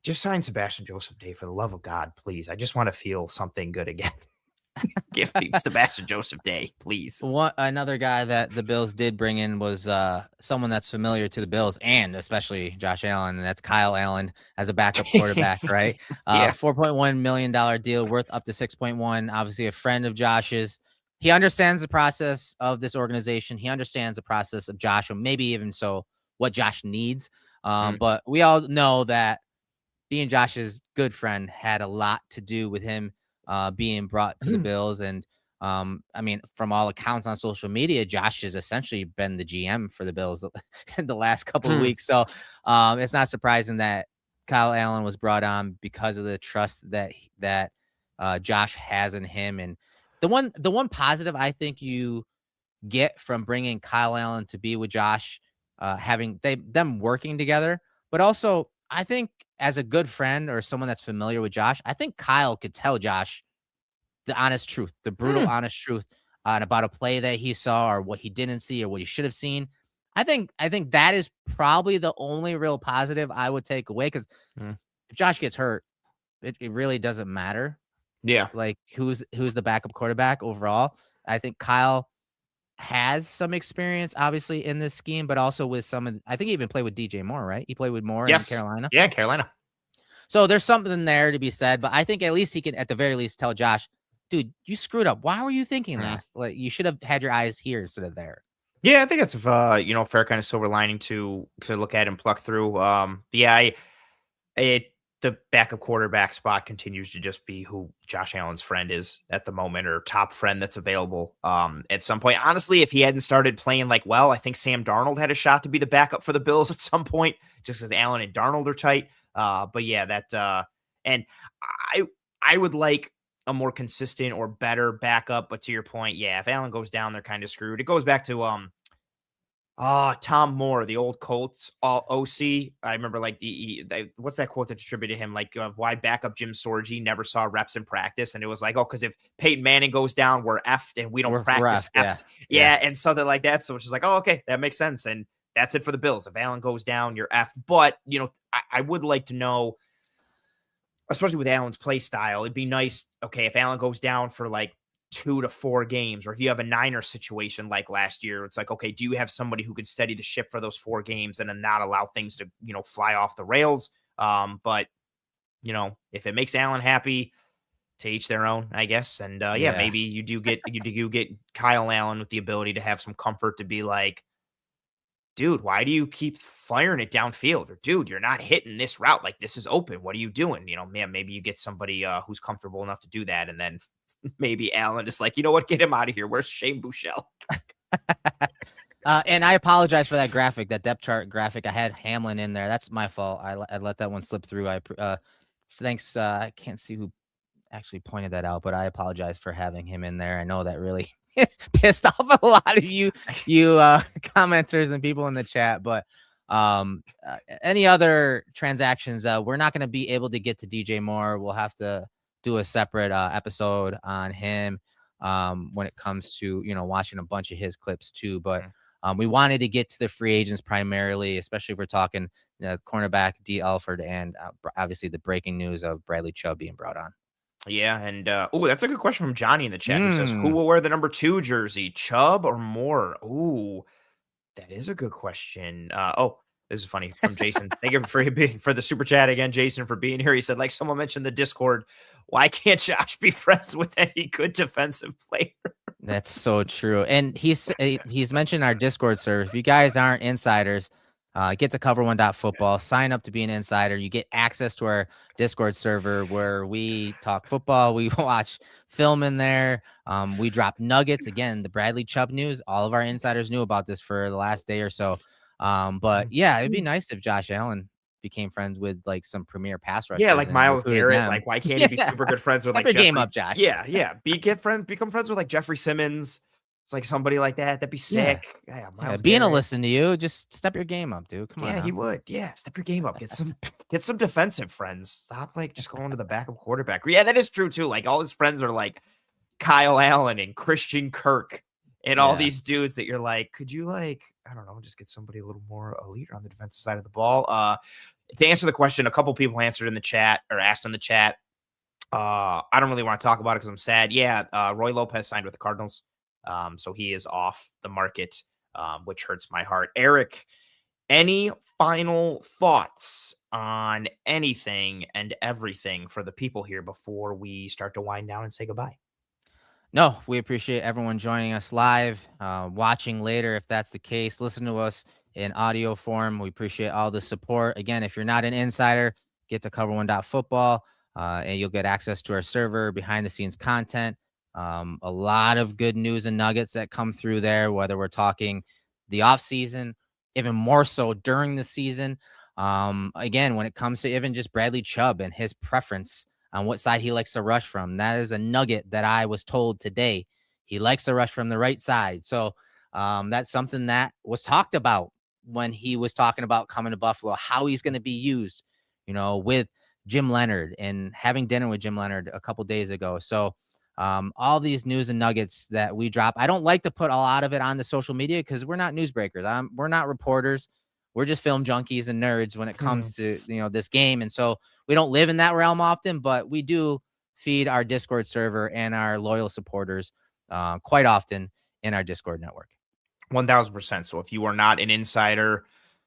Just sign Sebastian Joseph Day for the love of God, please. I just want to feel something good again. Give me Sebastian Joseph Day, please. Another guy that the Bills did bring in was someone that's familiar to the Bills and especially Josh Allen, and that's Kyle Allen as a backup quarterback, right? Yeah. $4.1 million deal worth up to 6.1. Obviously, a friend of Josh's. He understands the process of this organization. He understands the process of Josh, or maybe even so what Josh needs. But we all know that being Josh's good friend had a lot to do with him being brought to the Bills. And I mean, from all accounts on social media, Josh has essentially been the GM for the Bills in the last couple of weeks. So it's not surprising that Kyle Allen was brought on because of the trust that Josh has in him. And the one positive I think you get from bringing Kyle Allen to be with Josh, having them working together, but also I think as a good friend or someone that's familiar with Josh, I think Kyle could tell Josh the honest truth, the brutal, honest truth about a play that he saw or what he didn't see or what he should have seen. I think that is probably the only real positive I would take away, because if Josh gets hurt, it really doesn't matter. Yeah. Like who's the backup quarterback overall. I think Kyle has some experience, obviously, in this scheme, but also with I think he even played with DJ Moore, right? He played with Moore in Carolina. Yeah, Carolina. So there's something there to be said, but I think at least he can, at the very least, tell Josh, dude, you screwed up. Why were you thinking that? Like, you should have had your eyes here instead of there. Yeah, I think it's fair kind of silver lining to look at and pluck through. The backup quarterback spot continues to just be who Josh Allen's friend is at the moment, or top friend that's available at some point. Honestly, if he hadn't started playing I think Sam Darnold had a shot to be the backup for the Bills at some point, just as Allen and Darnold are tight. But yeah, and I would like a more consistent or better backup. But to your point, yeah, if Allen goes down, they're kind of screwed. It goes back to Tom Moore, the old Colts OC. I remember what's that quote that attributed him? Why backup Jim Sorgi never saw reps in practice. And it was because if Peyton Manning goes down, we're effed and we don't practice effed. Yeah. And something like that. So it's just okay, that makes sense. And that's it for the Bills. If Allen goes down, you're effed. But, I would like to know, especially with Allen's play style, it'd be nice. Okay, if Allen goes down for 2 to 4 games, or if you have a Niners situation like last year, it's okay, do you have somebody who could steady the ship for those 4 games and then not allow things to, fly off the rails? But, if it makes Allen happy, to each their own, I guess. And maybe you do get Kyle Allen with the ability to have some comfort to be dude, why do you keep firing it downfield? Or dude, you're not hitting this route. This is open. What are you doing? Maybe you get somebody who's comfortable enough to do that. And then maybe Allen is you know what, get him out of here. Where's Shane Buechele? And I apologize for that graphic, that depth chart graphic. I had Hamlin in there. That's my fault. I let that one slip through. Thanks. I can't see who actually pointed that out, but I apologize for having him in there. I know that really pissed off a lot of you commenters and people in the chat. But any other transactions, we're not going to be able to get to DJ Moore. We'll have to do a separate episode on him when it comes to watching a bunch of his clips too. But we wanted to get to the free agents primarily, especially if we're talking cornerback Dee Alford and obviously the breaking news of Bradley Chubb being brought on. Yeah, and that's a good question from Johnny in the chat, who says, who will wear the number 2 jersey, Chubb or Moore? Ooh, that is a good question. This is funny from Jason. Thank you for the super chat again, Jason, for being here. He said, someone mentioned the Discord, why can't Josh be friends with any good defensive player? That's so true. And he's mentioned our Discord server. If you guys aren't insiders, get to cover1.football, sign up to be an insider. You get access to our Discord server where we talk football. We watch film in there. We drop nuggets. Again, the Bradley Chubb news. All of our insiders knew about this for the last day or so. But yeah, it'd be nice if Josh Allen became friends with like some premier pass Yeah, rushers like and Myles recruited Garrett. them. Like, why can't he be Yeah. super good friends with Step like your game Jeffrey? up, Josh. Yeah. Become friends with like Jeffrey Simmons. It's like somebody like that. That'd be Yeah. sick. Yeah, Yeah. Myles Being a Garrett. listen to you, just step your game up, dude. Come on Yeah, he now. would. Yeah, step your game up. Get some defensive friends. Stop like just going to the backup quarterback. Yeah, that is true too. Like all his friends are like Kyle Allen and Christian Kirk and all Yeah. these dudes that you're like, could you like, I don't know, just get somebody a little more elite on the defensive side of the ball? To answer the question, a couple people answered in the chat or asked in the chat. I don't really want to talk about it because I'm sad. Yeah, Roy Lopez signed with the Cardinals. So he is off the market, which hurts my heart. Erik, any final thoughts on anything and everything for the people here before we start to wind down and say goodbye? No, we appreciate everyone joining us live, watching later if that's the case. Listen to us in audio form. We appreciate all the support. Again, if you're not an insider, get to cover1.football and you'll get access to our server, behind the scenes content. A lot of good news and nuggets that come through there, whether we're talking the off season, even more so during the season. Again, when it comes to even just Bradley Chubb and his preference on what side he likes to rush from. That is a nugget that I was told today. He likes to rush from the right side. So that's something that was talked about when he was talking about coming to Buffalo, how he's going to be used, with Jim Leonard and having dinner with Jim Leonard a couple days ago. So all these news and nuggets that we drop, I don't like to put a lot of it on the social media because we're not newsbreakers. We're not reporters. We're just film junkies and nerds when it comes to, this game. And so we don't live in that realm often, but we do feed our Discord server and our loyal supporters quite often in our Discord network. 1000%. So if you are not an insider,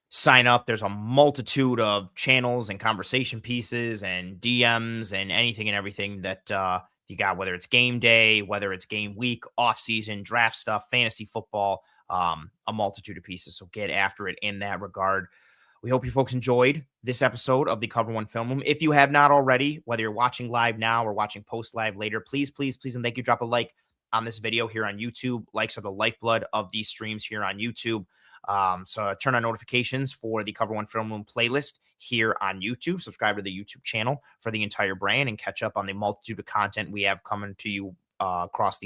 sign up. There's a multitude of channels and conversation pieces and DMs and anything and everything that you got, whether it's game day, whether it's game week, off season, draft stuff, fantasy football, a multitude of pieces. So get after it in that regard. We hope you folks enjoyed this episode of the Cover One Film Room. If you have not already, whether you're watching live now or watching post live later, please, and thank you. Drop a like on this video here on YouTube. Likes are the lifeblood of these streams here on YouTube. So turn on notifications for the Cover One Film Room playlist here on YouTube. Subscribe to the YouTube channel for the entire brand and catch up on the multitude of content we have coming to you across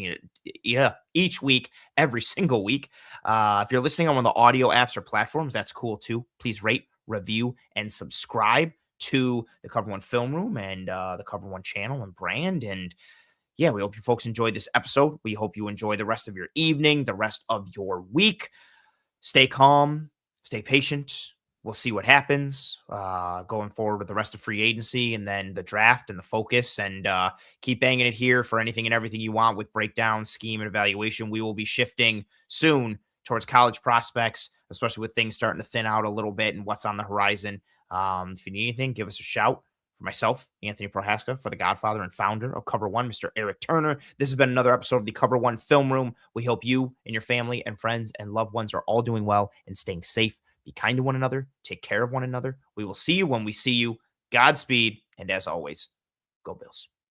each week, every single week. If you're listening on one of the audio apps or platforms, that's cool too. Please rate, review, and subscribe to the Cover One Film Room and the Cover One channel and brand. And yeah, we hope you folks enjoyed this episode. We hope you enjoy the rest of your evening, the rest of your week. Stay calm, stay patient. We'll see what happens going forward with the rest of free agency and then the draft and the focus, and keep banging it here for anything and everything you want with breakdown, scheme, and evaluation. We will be shifting soon towards college prospects, especially with things starting to thin out a little bit and what's on the horizon. If you need anything, give us a shout. For myself, Anthony Prohaska, for the godfather and founder of Cover One, Mr. Erik Turner. This has been another episode of the Cover One Film Room. We hope you and your family and friends and loved ones are all doing well and staying safe. Be kind to one another. Take care of one another. We will see you when we see you. Godspeed. And as always, go Bills.